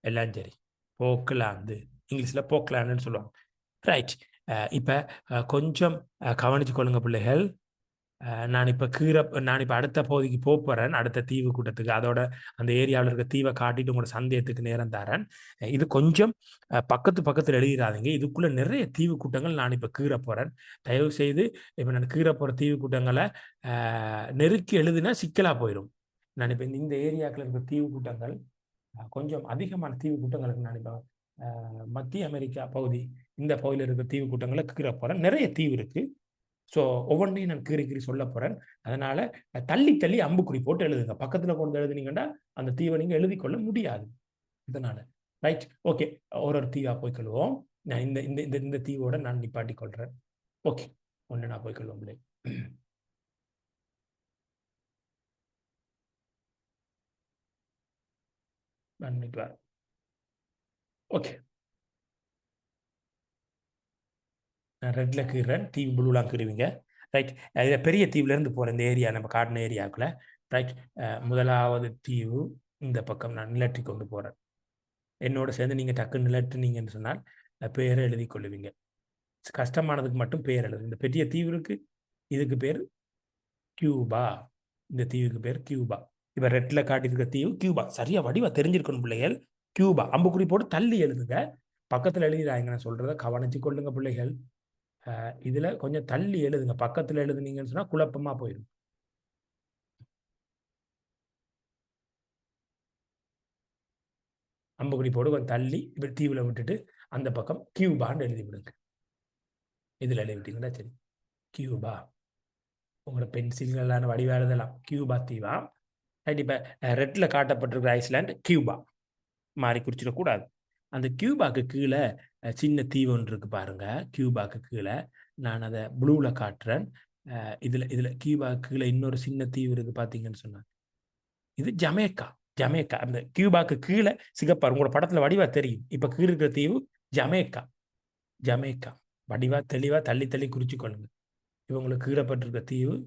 எல்லாம் சரி. போக்லாந்து இங்கிலீஷில் போக்லாண்டுன்னு சொல்லுவாங்க. ரைட். இப்போ கொஞ்சம் கவனிச்சு கொள்ளுங்க பிள்ளைகள். நான் இப்போ அடுத்த பகுதிக்கு போகிறேன், அடுத்த தீவு கூட்டத்துக்கு. அதோட அந்த ஏரியாவில் இருக்க தீவை காட்டிட்டு உங்களோட சந்தேகத்துக்கு நேரம் தரேன். இது கொஞ்சம் பக்கத்தில் எழுதிடாதீங்க. இதுக்குள்ள நிறைய தீவு கூட்டங்கள் நான் இப்போ கீற போகிறேன். தயவு செய்து இப்போ நான் கீற போகிற தீவு கூட்டங்களை நெருக்கி எழுதுனா சிக்கலாக போயிடும். நான் இப்போ இந்த ஏரியாக்கள் இருக்கிற தீவு கூட்டங்கள் கொஞ்சம் அதிகமான தீவு கூட்டங்களுக்கு நான் இப்போ மத்திய அமெரிக்கா பகுதி, இந்த பகுதியில் இருக்கிற தீவு கூட்டங்களை கீற போகிறேன். நிறைய தீவு இருக்குது. ஸோ ஒவ்வொன்றையும் நான் கீறி சொல்ல போகிறேன். அதனால் தள்ளி அம்புக்குறி போட்டு எழுதுங்க. பக்கத்தில் கொண்டு எழுதுனீங்கன்னா அந்த தீவை நீங்கள் எழுதிக்கொள்ள முடியாது. இதனால் ரைட். ஓகே, ஒரு தீவாக போய்க்கொள்வோம். நான் இந்த இந்த இந்த இந்த தீவோட நான் நிப்பாட்டி கொள்கிறேன். ஓகே, ஒன்று நான் போய்க்கொள்வோம். நான் ஓகே, நான் ரெட்டில் கீறேன், தீவு ப்ளூலாம் கீறுவீங்க. ரைட். இதில் பெரிய தீவுலேருந்து போகிற இந்த ஏரியா, நம்ம காட்டின ஏரியாவுக்குள்ள. ரைட். முதலாவது தீவு இந்த பக்கம் நான் நிலற்றி கொண்டு போகிறேன். என்னோட சேர்ந்து நீங்கள் டக்கு நிலற்றுனீங்கன்னு சொன்னால் பேரை எழுதி கொள்ளுவீங்க. கஷ்டமானதுக்கு மட்டும் பேர் எழுது. இந்த பெரிய தீவு இருக்கு, இதுக்கு பேர் கியூபா. இந்த தீவுக்கு பேர் கியூபா. இப்போ ரெட்டில் காட்டியிருக்க தீவு கியூபா. சரியா வடிவா தெரிஞ்சிருக்கணும் பிள்ளைகள். கியூபா அம்புக்குறி போட்டு தள்ளி எழுதுங்க. பக்கத்தில் எழுதிடாங்க. நான் சொல்கிறத கவனிச்சு கொள்ளுங்க பிள்ளைகள். இதில் கொஞ்சம் தள்ளி எழுதுங்க. பக்கத்தில் எழுதுனீங்கன்னு சொன்னால் குழப்பமாக போயிடும். அம்புக்குறி போட்டு கொஞ்சம் தள்ளி இப்படி தீவில் விட்டுட்டு அந்த பக்கம் கியூபான்னு எழுதி விடுங்க. இதில் எழுதி விட்டீங்கன்னா சரி. கியூபா. உங்களோட பென்சில்களான வடிவா எழுதலாம். கியூபா தீவா. ரைட். இப்போ ரெட்டில் காட்டப்பட்டிருக்கிற ஐஸ்லாண்ட் கியூபா மாறி குறிச்சிடக்கூடாது. அந்த கியூபாக்கு கீழே சின்ன தீவு ஒன்று இருக்கு பாருங்க. கியூபாக்கு கீழே நான் அதை ப்ளூவில் காட்டுறேன். இதில் கியூபாக்கு கீழே இன்னொரு சின்ன தீவு இருக்கு பார்த்தீங்கன்னு சொன்னாங்க. இது ஜமேக்கா. ஜமேக்கா அந்த கியூபாக்கு கீழே சிகப்பார் உங்களோட படத்தில் வடிவா தெரியும். இப்போ கீழே இருக்கிற தீவு ஜமேக்கா. ஜமேக்கா வடிவா தெளிவா தள்ளி குறிச்சு கொள்ளுங்க. இவங்களுக்கு கீழப்பட்டிருக்க தீவு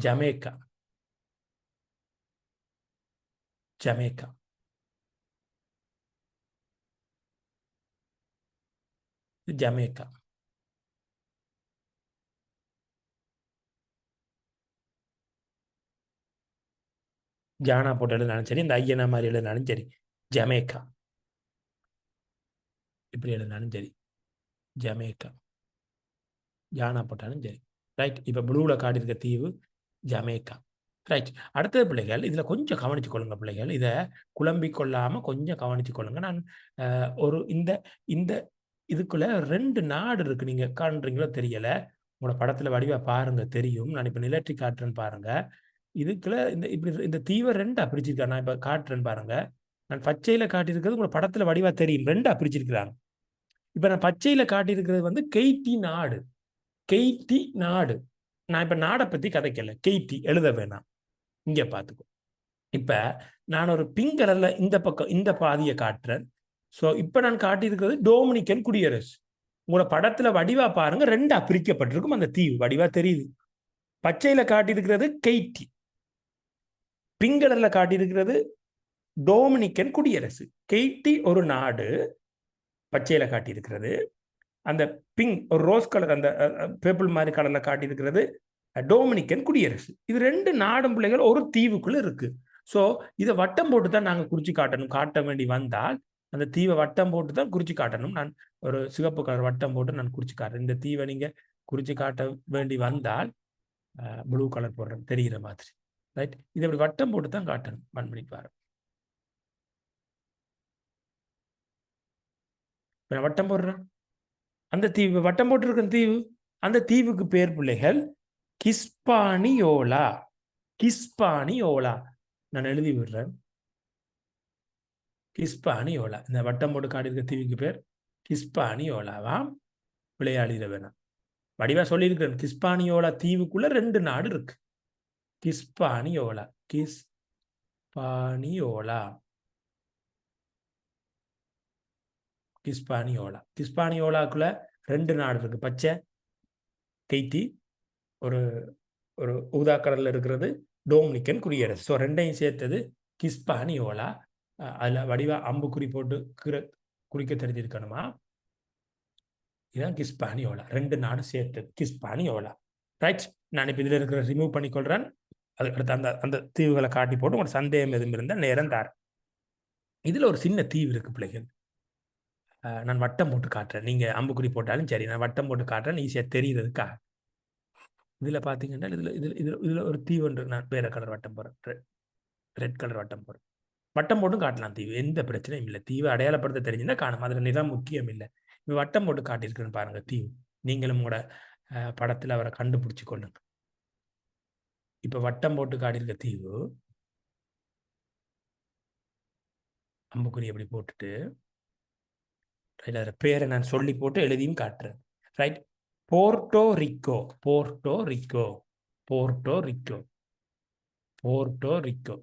ஜமேக்கா. ஜமேக்கா. ஜமேக்கா. ஜானா போட்டு எழுதினாலும் சரி, இந்த ஐயனா மாதிரி எழுதினாலும் சரி. ஜமேக்கா இப்படி எழுதினாலும் சரி. ஜமேக்கா. ஜானா போட்டாலும் சரி. ரைட். இப்போ ப்ளூவில் காட்டியிருக்க தீவு ஜமேக்கா. ரைட். அடுத்தது பிள்ளைகள், இதில் கொஞ்சம் கவனிச்சு கொள்ளுங்க பிள்ளைகள். இதை குழம்பிக் கொள்ளாமல் கொஞ்சம் கவனிச்சு கொள்ளுங்க. நான் ஒரு இந்த இந்த இதுக்குள்ள 2 நாடு இருக்கு. நீங்க காண்றீங்களோ தெரியல. உங்களோட படத்துல வடிவா பாருங்க, தெரியும். நான் இப்ப நிலற்றி காட்டுறேன்னு பாருங்க. இதுக்குள்ள இந்த இப்படி இந்த தீவை 2ஆ பிரிச்சிருக்காங்க. நான் இப்ப காட்டுறேன்னு பாருங்க. நான் பச்சையில காட்டியிருக்கிறது உங்களோட படத்துல வடிவா தெரியும். 2ஆ பிரிச்சிருக்கிறாங்க. இப்ப நான் பச்சையில காட்டியிருக்கிறது வந்து கெய்டி நாடு. கெய்டி நாடு. நான் இப்ப நாடை பத்தி கதைக்கல. கெய்டி எழுத வேணாம். இங்க பாத்துக்கோ. இப்ப நான் ஒரு பிங்க் கலர்ல இந்த பக்கம் இந்த பாதியை காட்டுறேன். ஸோ இப்போ நான் காட்டியிருக்கிறது டொமினிக்கன் குடியரசு. உங்களோட படத்துல வடிவா பாருங்க, 2ஆ பிரிக்கப்பட்டிருக்கும். அந்த தீவு வடிவா தெரியுது. பச்சையில காட்டியிருக்கிறது கெய்டி, பிங்க் கலர்ல காட்டியிருக்கிறது டொமினிக்கன் குடியரசு. கெய்டி ஒரு நாடு பச்சையில காட்டியிருக்கிறது. அந்த பிங்க் ஒரு ரோஸ் கலர் அந்த பேப்பிள் மாதிரி கலர்ல காட்டியிருக்கிறது டொமினிக்கன் குடியரசு. இது 2 நாடும் பிள்ளைகள் ஒரு தீவுக்குள்ள இருக்கு. ஸோ இதை வட்டம் போட்டு தான் நாங்கள் குறிச்சு காட்டணும். காட்ட வேண்டி வந்தால் அந்த தீவை வட்டம் போட்டு தான் குறிச்சு காட்டணும். நான் ஒரு சிவப்பு கலர் வட்டம் போட்டு நான் குறிச்சு காட்டுறேன். இந்த தீவை நீங்க குறிச்சு காட்ட வேண்டி வந்தால் ப்ளூ கலர் போடுறேன் தெரிகிற மாதிரி. ரைட். இதை இப்படி வட்டம் போட்டு தான் காட்டணும். 1 minute பாரு. நான் வட்டம் போடுறேன். அந்த தீவு வட்டம் போட்டிருக்க தீவு, அந்த தீவுக்கு பேர் பிள்ளைகள் கிஸ்பானியோலா. கிஸ்பானியோலா. நான் எழுதி விடுறேன். கிஸ்பானியோலா. இந்த வட்டம் போட்டு காட்டியிருக்க தீவுக்கு பேர் கிஸ்பானியோலாவா. விளையாடிட வேணாம். வடிவா சொல்லியிருக்கிறேன். கிஸ்பானியோலா தீவுக்குள்ள 2 நாடு இருக்கு. கிஸ்பானியோலா. கிஸ்பானியோலா. கிஸ்பானியோலா. கிஸ்பானியோலாக்குள்ள 2 நாடு இருக்கு. பச்சை கெய்டி, ஒரு ஒரு ஊதா கடல்ல இருக்கிறது டொமினிக்கன் குடியரசு. ஸோ 2ஐயும் சேர்த்தது கிஸ்பானியோலா. அதில் வடிவா அம்புக்குறி போட்டு குறிக்க தெரிஞ்சிருக்கணுமா? இதுதான் கிஸ்பானியோலா, 2 நாடு சேர்த்தது கிஸ்பானியோலா. ரைட், நான் இப்போ இதில் இருக்கிற ரிமூவ் பண்ணிக்கொள்கிறேன். அதுக்கு அடுத்து அந்த தீவுகளை காட்டி போட்டு உங்களோட சந்தேகம் எதுவும் இருந்தால் நேரம் தார். இதில் ஒரு சின்ன தீவு இருக்கு பிள்ளைகள். நான் வட்டம் போட்டு காட்டுறேன். நீங்கள் அம்புக்குறி போட்டாலும் சரி, நான் வட்டம் போட்டு காட்டுறேன் ஈஸியாக தெரியுறதுக்காக. இதில் பார்த்தீங்கன்னா இதில் ஒரு தீவு ஒன்று, நான் வேற கலர் வட்டம் போடுறேன், ரெட் கலர் வட்டம் போடுறேன். வட்டம் போட்டும் காட்டலாம் தீவு, எந்த பிரச்சனையும் இல்லை. தீவு அடையாளப்படுத்த தெரிஞ்சுன்னா காணும், அதில் நிறம் முக்கியம் இல்லை. இப்போ வட்டம் போட்டு காட்டியிருக்குன்னு பாருங்க தீவு. நீங்களும் உங்களோட படத்தில் அவரை கண்டுபிடிச்சு கொள்ளுங்க. இப்போ வட்டம் போட்டு காட்டியிருக்க தீவு, அம்புக்குறி எப்படி போட்டுட்டு ரைட், பேரை நான் சொல்லி போட்டு எழுதியும் காட்டுறேன். Right, Porto ரிக்கோ, Porto ரிக்கோ, Porto ரிக்கோ, Porto ரிக்கோ,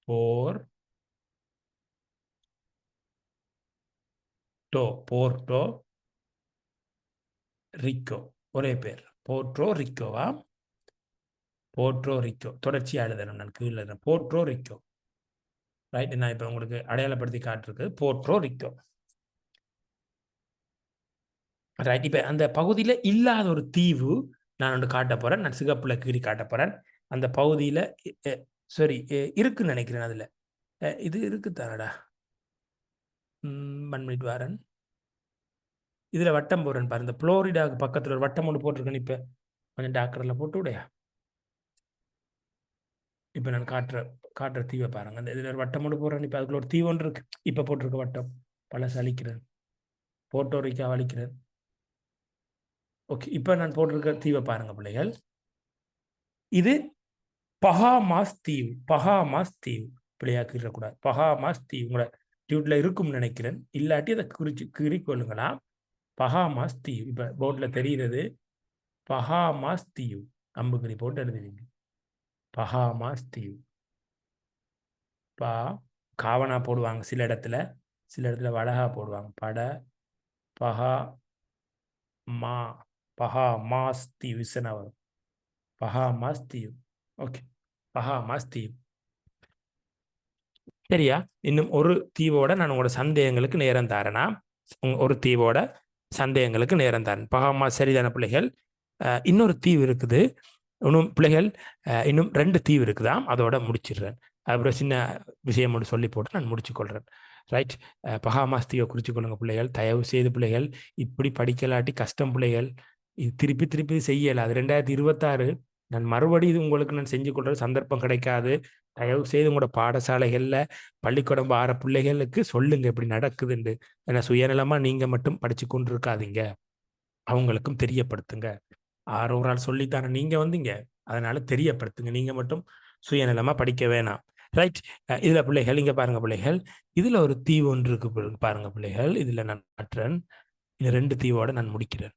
Porto ரிக்கோ, ஒரே பேர் போர்ட்டோ ரிக்கோவா? போர்ட்டோ ரிக்கோ தொடர்ச்சியாக எழுதணும், நான் கீழே எழுதுறேன் போர்ட்டோ ரிக்கோ. ரைட், நான் இப்போ உங்களுக்கு அடையாளப்படுத்தி காட்டிருக்கு போர்ட்டோ ரிக்கோ. ரைட், இப்போ அந்த பகுதியில் இல்லாத ஒரு தீவு நான் ஒன்று காட்ட போகிறேன். நான் சிகப்புல கீறி காட்ட போகிறேன். அந்த பகுதியில் சரி இருக்குன்னு நினைக்கிறேன். அதில் இது இருக்குதானடா, 1 மினிட் வாரன். இதில் வட்டம் போடுறேன் பாரு, இந்த புளோரிடாவுக்கு பக்கத்தில் ஒரு வட்டம் ஒன்று போட்டிருக்கேன். இப்போ கொஞ்சம் டாக்கரில் போட்டு விடையா. இப்போ நான் காட்டுற தீவை பாருங்க. அந்த இதில் ஒரு வட்டம் ஒன்று போடுறேன். இப்போ அதுக்குள்ள ஒரு தீவு ஒன்று இருக்கு. இப்போ போட்டிருக்க வட்டம் பழசு அழிக்கிறேன், போட்டோரிக்கா அழிக்கிறேன். ஓகே, இப்போ நான் போட்டிருக்க தீவை பாருங்க பிள்ளைகள். இது பஹாமாஸ் தீவு, பஹாமாஸ் தீவு. பிள்ளையாக்கிடக்கூடாது, பஹாமாஸ் தீவு உங்களோட டியூட்ல இருக்கும்னு நினைக்கிறேன். இல்லாட்டி அதை குறிக்கொள்ளுங்களா. பஹாமாஸ் தீவு இப்போ போர்டில் தெரிகிறது. பஹாமாஸ் தீவு அம்புக்குறி போட்டு எழுதுவீங்க. பஹாமாஸ் தீவு. காவனா போடுவாங்க சில இடத்துல, சில இடத்துல வடகா போடுவாங்க. பஹாமாஸ் தீவு வரும். பஹாமாஸ் தீவு. ஓகே, பஹாமாஸ் தீவு. சரியா? இன்னும் ஒரு தீவோட நான் உங்களோட சந்தேகங்களுக்கு நேரம் தாரேனா? ஒரு தீவோட சந்தேகங்களுக்கு நேரம் தாரேன். பஹாமாஸ் சரிதான பிள்ளைகள்? இன்னொரு தீவு இருக்குது. இன்னும் பிள்ளைகள் இன்னும் 2 தீவு இருக்குதாம், அதோட முடிச்சிடுறேன். அப்புறம் சின்ன விஷயம் ஒன்று சொல்லி போட்டு நான் முடிச்சுக்கொள்கிறேன். ரைட், பஹாமாஸ் தீவை குறித்து கொள்ளுங்க பிள்ளைகள். தயவு செய்து பிள்ளைகள், இப்படி படிக்கலாட்டி கஷ்டம் பிள்ளைகள். இது திருப்பி செய்யலை. அது 2026. நான் மறுபடியும் இது உங்களுக்கு நான் செஞ்சு கொள்கிற சந்தர்ப்பம் கிடைக்காது. தயவு செய்து உங்களோட பாடசாலைகளில் பள்ளிக்கூடம் வார பிள்ளைகளுக்கு சொல்லுங்க இப்படி நடக்குதுண்டு. ஏன்னா சுயநலமாக நீங்கள் மட்டும் படித்து கொண்டு இருக்காதீங்க, அவங்களுக்கும் தெரியப்படுத்துங்க. ஒரு ஆள் சொல்லித்தானே நீங்கள் வந்தீங்க, அதனால தெரியப்படுத்துங்க. நீங்கள் மட்டும் சுயநலமாக படிக்க வேணாம். ரைட், இதில் பிள்ளைகள் இங்கே பாருங்க பிள்ளைகள். இதில் ஒரு தீவு ஒன்று இருக்கு பாருங்க பிள்ளைகள். இதில் நான் காட்டுறேன். இந்த 2 தீவோட நான் முடிக்கிறேன்.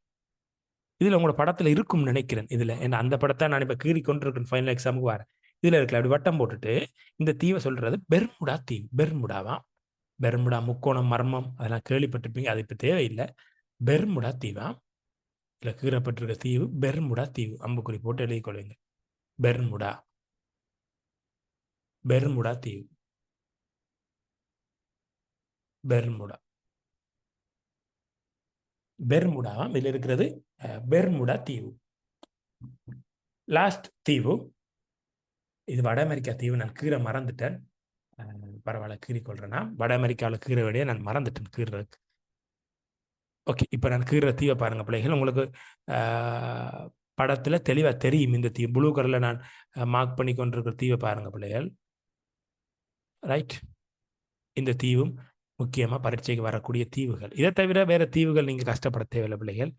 இதில் உங்களோட படத்தில் இருக்கும்னு நினைக்கிறேன். இதில் ஏன்னா அந்த படத்தை நான் இப்போ கீறி கொண்டு இருக்கேன், ஃபைனல் எக்ஸாமுக்கு வரேன். இதில் இருக்கல அப்படி வட்டம் போட்டுட்டு இந்த தீவை சொல்றது பெர்முடா தீவு. பெர்முடாவா? பெர்முடா முக்கோணம் மர்மம் அதெல்லாம் கேள்விப்பட்டிருப்பீங்க, அது இப்போ தேவையில்லை. பெர்முடா தீவா? இல்லை, கீறப்பட்டிருக்க தீவு பெர்முடா தீவு. அம்புக்குறி போட்டு எழுதிக் கொள்ளுங்க. பெர்முடா, பெர்முடா தீவு, பெர்முடா. பெர்முடாவாம் இதில் இருக்கிறது பெர்முடா தீவு. லாஸ்ட் தீவு இது வட அமெரிக்கா தீவு. நான் கீரை மறந்துட்டேன், பரவாயில்ல கீறிக்கொள்றேன்னா. வட அமெரிக்காவில் கீரை விடையே நான் மறந்துட்டேன் கீறதுக்கு. ஓகே, இப்போ நான் கீற தீவை பாருங்க பிள்ளைகள். உங்களுக்கு படத்தில் தெளிவாக தெரியும் இந்த தீவு. ப்ளூ கலரில் நான் மார்க் பண்ணி கொண்டிருக்கிற தீவை பாருங்க பிள்ளைகள். ரைட், இந்த தீவும் முக்கியமாக பரீட்சைக்கு வரக்கூடிய தீவுகள். இதை தவிர வேற தீவுகள் நீங்கள் கஷ்டப்பட தேவையில்லை பிள்ளைகள்.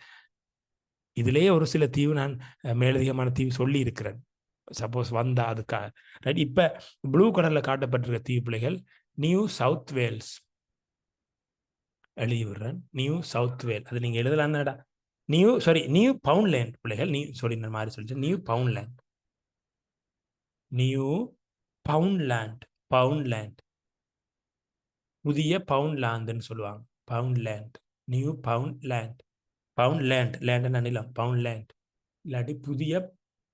இதுலேயே ஒரு சில தீவு நான் மேலதிகமான தீவு சொல்லி இருக்கிறேன், சப்போஸ் வந்தா அதுக்காக. ரைட், இப்போ ப்ளூ கலரில் காட்டப்பட்டிருக்க தீவு பிள்ளைகள் நியூ சவுத் வேல்ஸ். எழுதி விடுறேன், நியூ சவுத் வேல். அது நீங்கள் எழுதலாம்டா. நியூ பவுண்ட்லேண்ட் பிள்ளைகள். நான் மாதிரி சொல்லிட்டேன். நியூ பவுண்ட்லேண்ட், நியூ பவுண்ட்லேண்ட், பவுண்ட்லேண்ட், புதிய பவுண்ட்லாந்துன்னு சொல்லுவாங்க. பவுண்ட்லேண்ட், நியூ பவுண்ட்லேண்ட். பவுண்ட்லேண்ட், லேண்ட் நிலம், பவுண்ட்லேண்ட் இல்லாட்டி புதிய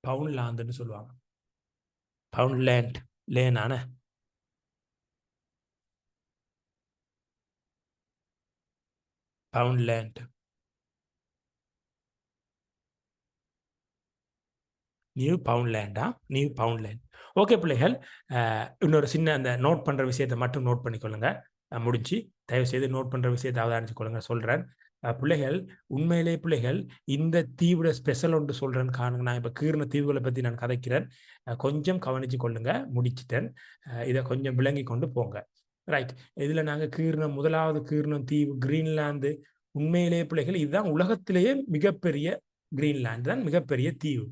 பவுண்ட்லாந்துன்னு சொல்லுவாங்க. பவுண்ட்லேண்ட் லேனான பவுண்ட்லேண்ட் நியூ பவுண்ட்லேண்டா நியூ பவுண்ட்லேண்ட். ஓகே பிள்ளைகள், இன்னொரு சின்ன அந்த நோட் பண்ணுற விஷயத்தை மட்டும் நோட் பண்ணிக்கொள்ளுங்க. முடிஞ்சு தயவு செய்து நோட் பண்ணுற விஷயத்தை அவதானிச்சு கொள்ளுங்க. சொல்கிறேன் பிள்ளைகள், உண்மையிலே பிள்ளைகள் இந்த தீவோட ஸ்பெஷல் ஒன்று சொல்கிறேன்னு காணுங்க. நான் இப்போ கீர்ன தீவுகளை பற்றி நான் கதைக்கிறேன், கொஞ்சம் கவனிச்சு கொள்ளுங்க. முடிச்சிட்டேன், இதை கொஞ்சம் விளங்கி கொண்டு போங்க. ரைட், இதில் நாங்கள் முதலாவது கீர்ணம் தீவு கிரீன்லாந்து. உண்மையிலே பிள்ளைகள் இதுதான் உலகத்திலேயே மிகப்பெரிய, கிரீன்லாந்து தான் மிகப்பெரிய தீவு.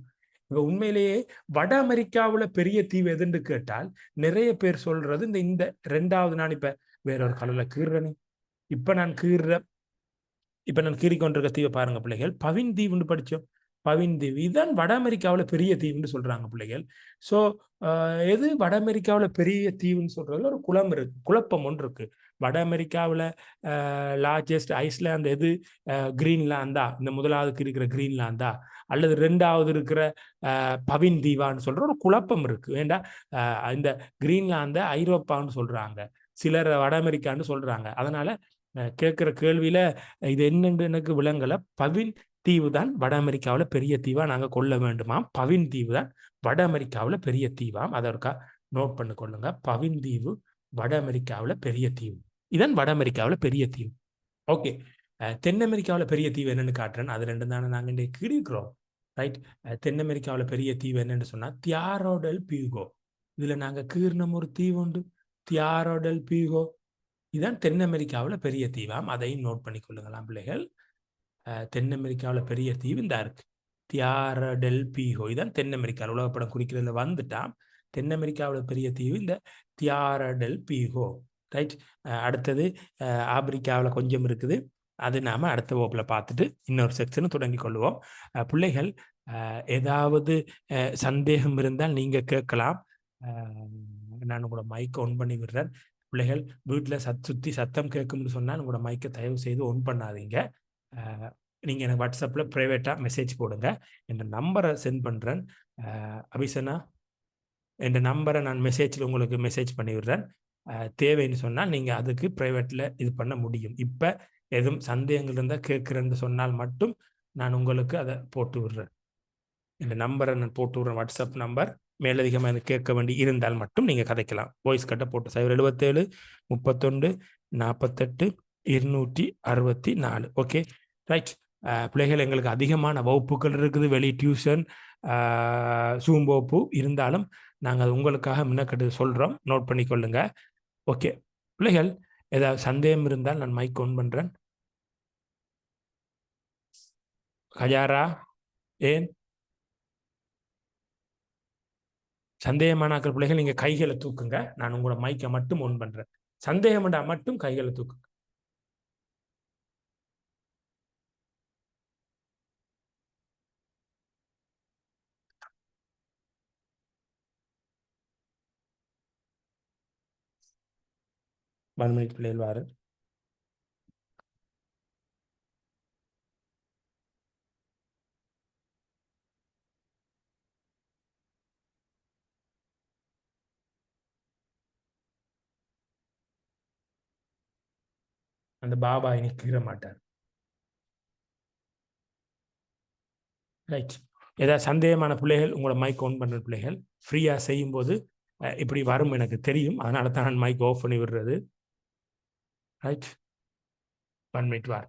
இப்போ உண்மையிலேயே வட அமெரிக்காவில் பெரிய தீவு எதுன்னு கேட்டால் நிறைய பேர் சொல்றது இந்த ரெண்டாவது, நான் இப்ப வேறொரு கலரில் கீறுறேன், இப்ப நான் கீறிக்கொண்டிருக்க தீவை பாருங்க பிள்ளைகள், பவின் தீவுன்னு படித்தோம். பவின் தீவு இதுதான் வட அமெரிக்காவில் பெரிய தீவுன்னு சொல்றாங்க பிள்ளைகள். ஸோ எது வட அமெரிக்காவில் பெரிய தீவுன்னு சொல்றதுல ஒரு குழப்பம் ஒன்று இருக்கு. வட அமெரிக்காவில் லார்ஜஸ்ட் ஐஸ்லாந்து எது? கிரீன்லாந்தா, இந்த முதலாவதுக்கு இருக்கிற கிரீன்லாந்தா, அல்லது ரெண்டாவது இருக்கிற பவின் தீவான்னு சொல்ற ஒரு குழப்பம் இருக்கு. வேண்டா, இந்த கிரீன்லாந்த ஐரோப்பான்னு சொல்றாங்க, சிலர் வட அமெரிக்கான்னு சொல்றாங்க. அதனால கேட்கிற கேள்வியில இது என்னன்னு எனக்கு விளங்கல. பவின் தீவு தான் வட அமெரிக்காவில் பெரிய தீவா நாங்க கொள்ள வேண்டுமாம். பவின் தீவு தான் வட அமெரிக்காவில் பெரிய தீவாம். அதற்கா நோட் பண்ணி கொள்ளுங்க. பவின் தீவு வட அமெரிக்காவில் பெரிய தீவு, இதன் வட அமெரிக்காவில் பெரிய தீவு. ஓகே, தென் அமெரிக்காவில் பெரிய தீவு என்னன்னு காட்டுறேன். அது ரெண்டு தானே நாங்கள் இன்றைக்கு கிழிக்கிறோம். ரைட், தென் அமெரிக்காவில் பெரிய தீவு என்னன்னு சொன்னா தியாரோ டெல் பியூகோ. இதுல நாங்க கீர்ணம் ஒரு தீவு உண்டு, தியாரோ டெல் பியூகோ. இதுதான் தென் அமெரிக்காவில் பெரிய தீவாம். அதையும் நோட் பண்ணி கொள்ளுங்களாம் பிள்ளைகள். தென் அமெரிக்காவில் பெரிய தீவு இந்த இருக்கு, தியாரோ டெல் பியூகோ. இதுதான் தென் அமெரிக்காவில் உலகப்படம் குறிக்கிறதுல வந்துட்டான். தென் அமெரிக்காவில் பெரிய தீவு இந்த தியாரோ டெல் பியூகோ. ரைட், அடுத்தது ஆப்பிரிக்காவில் கொஞ்சம் இருக்குது, அது நாம அடுத்த வகுப்புல பார்த்துட்டு இன்னொரு செக்ஷன் தொடங்கி கொள்வோம். பிள்ளைகள், ஏதாவது சந்தேகம் இருந்தால் நீங்க கேட்கலாம். நான் உங்களோட மைக்கை ஒன் பண்ணி விடுறேன். பிள்ளைகள், வீட்டில் சுற்றி சத்தம் கேட்கும்னு சொன்னால் உங்களோட மைக்கை தயவு செய்து ஒன் பண்ணாதீங்க. நீங்கள் எனக்கு வாட்ஸ்அப்பில் ப்ரைவேட்டாக மெசேஜ் போடுங்க. என் நம்பரை சென்ட் பண்ணுறேன். அபிசனா, என் நம்பரை நான் மெசேஜில் உங்களுக்கு மெசேஜ் பண்ணி விடுறேன். தேவைன்னு சொன்னால் நீங்கள் அதுக்கு ப்ரைவேட்டில் இது பண்ண முடியும். இப்போ எதுவும் சந்தேகங்கள் இருந்தால் கேட்குறேன்னு சொன்னால் மட்டும் நான் உங்களுக்கு அதை போட்டு விடுறேன். இந்த நம்பரை நான் போட்டு விடுறேன், வாட்ஸ்அப் நம்பர். மேலதிகமாக எனக்கு கேட்க வேண்டி இருந்தால் மட்டும் நீங்கள் கதைக்கலாம். வாய்ஸ் கட்டை போட்டு 077 31 48 264. Okay, right. பிள்ளைகள், எங்களுக்கு அதிகமான வகுப்புகள் இருக்குது, வெளி டியூஷன், சூம் வகுப்பு இருந்தாலும் நாங்கள் அது உங்களுக்காக முன்னக்கட்டு சொல்கிறோம். நோட் பண்ணி கொள்ளுங்க. ஓகே பிள்ளைகள், ஏதாவது சந்தேகம் இருந்தால் நான் மைக் ஒன் பண்ணுறேன். ஹஜாரா, ஏன் சந்தேகமானாக்கள் பிள்ளைகள் நீங்க கைகளை தூக்குங்க. நான் உங்களோட மைக்கை மட்டும் ஒன் பண்றேன். சந்தேகம்டா மட்டும் கைகளை தூக்குங்க. ஒன் மினிட் பிள்ளைகள் வாரு. அந்த பாபா இனி கீற மாட்டார். ரைட், ஏதாவது சந்தேகமான பிள்ளைகள் உங்களோட மைக் ஆன் பண்ணுற பிள்ளைகள் ஃப்ரீயா செய்யும் போது இப்படி வரும் எனக்கு தெரியும். அதனால தான் நான் மைக் ஆஃப் பண்ணி விடுறது. ரைட், ஒன் மினிட் வார்.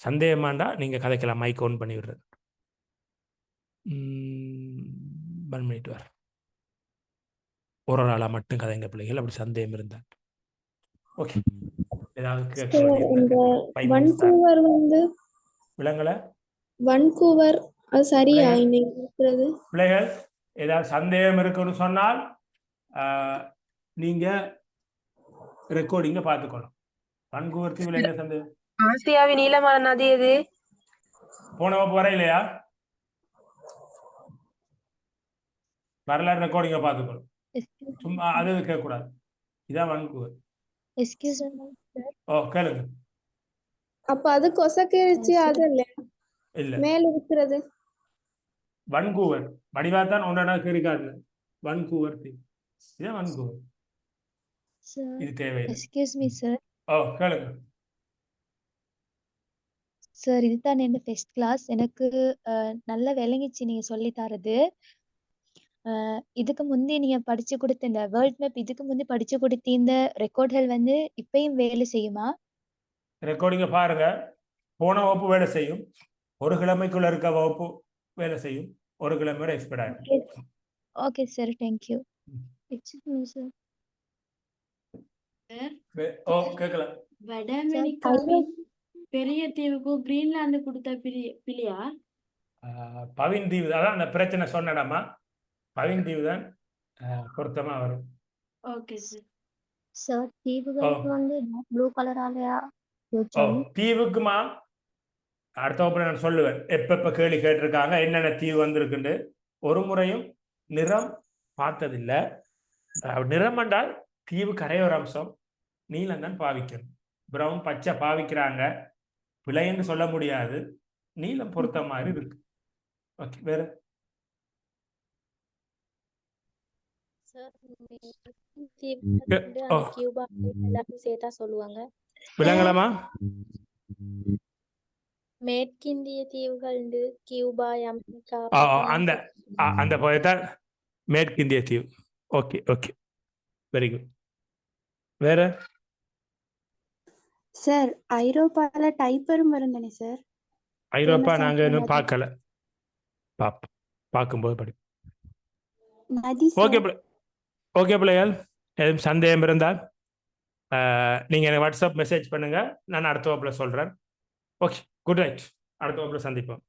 சந்தேகமாண்டா நீங்க கதைக்கலாம், மைக் ஆன் பண்ணி விடுறது. 1 மினிட் வார். ஒரு ஆளா மட்டும் கதைங்க பிள்ளைகள், அப்படி சந்தேகம் இருந்தால். ஓகே, வன்கூவர் வந்து விலங்கல வன்கூவர் சரியா இருக்கிறது. பிள்ளைகள், ஏதாவது சந்தேகம் இருக்குன்னு சொன்னால் நீங்க ரெக்கார்டிங்க பார்த்துக்கணும். வன்கூவர் தீவில் என்ன சந்தேகம்? ஆசியாவின் நீளமான நதி எது? போனவ போற இல்லையா? வரலாறு ரெக்கார்டிங்க பார்த்துக்கணும். சும்மா அது கேட்கக்கூடாது. இதான் வன்கூவர். ஓ, கேளுங்க. அப்ப அது கொசக்கேரிச்சி அது இல்ல மேல இருக்கிறது வன்கூவர் வடிவாத்தான் ஒன்றா இருக்காது. வன்கூவர் தீவு. இதான் வன்கூவர். சார் இது தேவையில்லை. Excuse me sir. ஓ கேளுங்க. சார் இதுதான் என்ன ஃபர்ஸ்ட் கிளாஸ். எனக்கு நல்லா விளங்கிச்சு நீங்க சொல்லி தரது. இதுக்கு முந்தி நீங்க படிச்சு கொடுத்த இந்த வேர்ல்ட் மேப், இதுக்கு முந்தி படிச்சு கொடுத்த இந்த ரெக்கார்ட்கள் வந்து இப்பயும் வேலை செய்யுமா? ரெக்கார்டிங்க பாருங்க. போன வகுப்பு வேலை செய்யும். ஒரு கிழமைக்குள்ள இருக்க வகுப்பு வேலை செய்யும். ஒரு கிழமையோட எக்ஸ்பெக்ட் ஆகும். Okay sir, thank you. Excuse me sir. ஓ கேட்கலாம். வட அமெரிக்காவின் பெரிய தீவுக்கும் கிரீன்லாந்து கொடுத்த பிரியா? பவின் தீவு அதான் அந்த பிரச்சனை சொன்னடாமா. பவின் தீவு தான் பொருத்தமா வரும். Okay sir. சார் தீவுகளுக்கு வந்து ப்ளூ கலராலயா? ஓ தீவுக்குமா அடுத்த வகுப்புல நான் சொல்லுவேன். எப்ப கேள்வி கேட்டிருக்காங்க, என்னென்ன தீவு வந்திருக்குண்டு. ஒரு முறையும் நிறம் பார்த்ததில்லை. நிறம் என்றால் தீவு கரையோர அம்சம் நீலம் தான் பாவிக்கணும். பிரவுன் பச்சை பாவிக்கிறாங்க, பிழைன்னு சொல்ல முடியாது. நீலம் பொறுத்த மாதிரி இருக்கு. ஓகே வேற சேர்த்தா சொல்லுவாங்க. விலங்கலமா மேற்கிந்திய தீவுகள் கியூபா, அமெரிக்கா, அந்த அந்த போயத்தான் மேற்கிந்திய தீவு. Okay okay very good. வேற சார் ஐரோப்பால டைப்பரும் வருந்தானே சார்? ஐரோப்பா நாங்க இன்னும் பார்க்கல. பார்க்கும்போது படி. ஓகே ஓகே பிள்ளைகள், எதுவும் சந்தேகம் இருந்தால் நீங்கள் எனக்கு வாட்ஸ்அப் மெசேஜ் பண்ணுங்க. நான் அடுத்த வகுப்புல சொல்கிறேன். Okay good night. அடுத்த வகுப்புல சந்திப்போம்.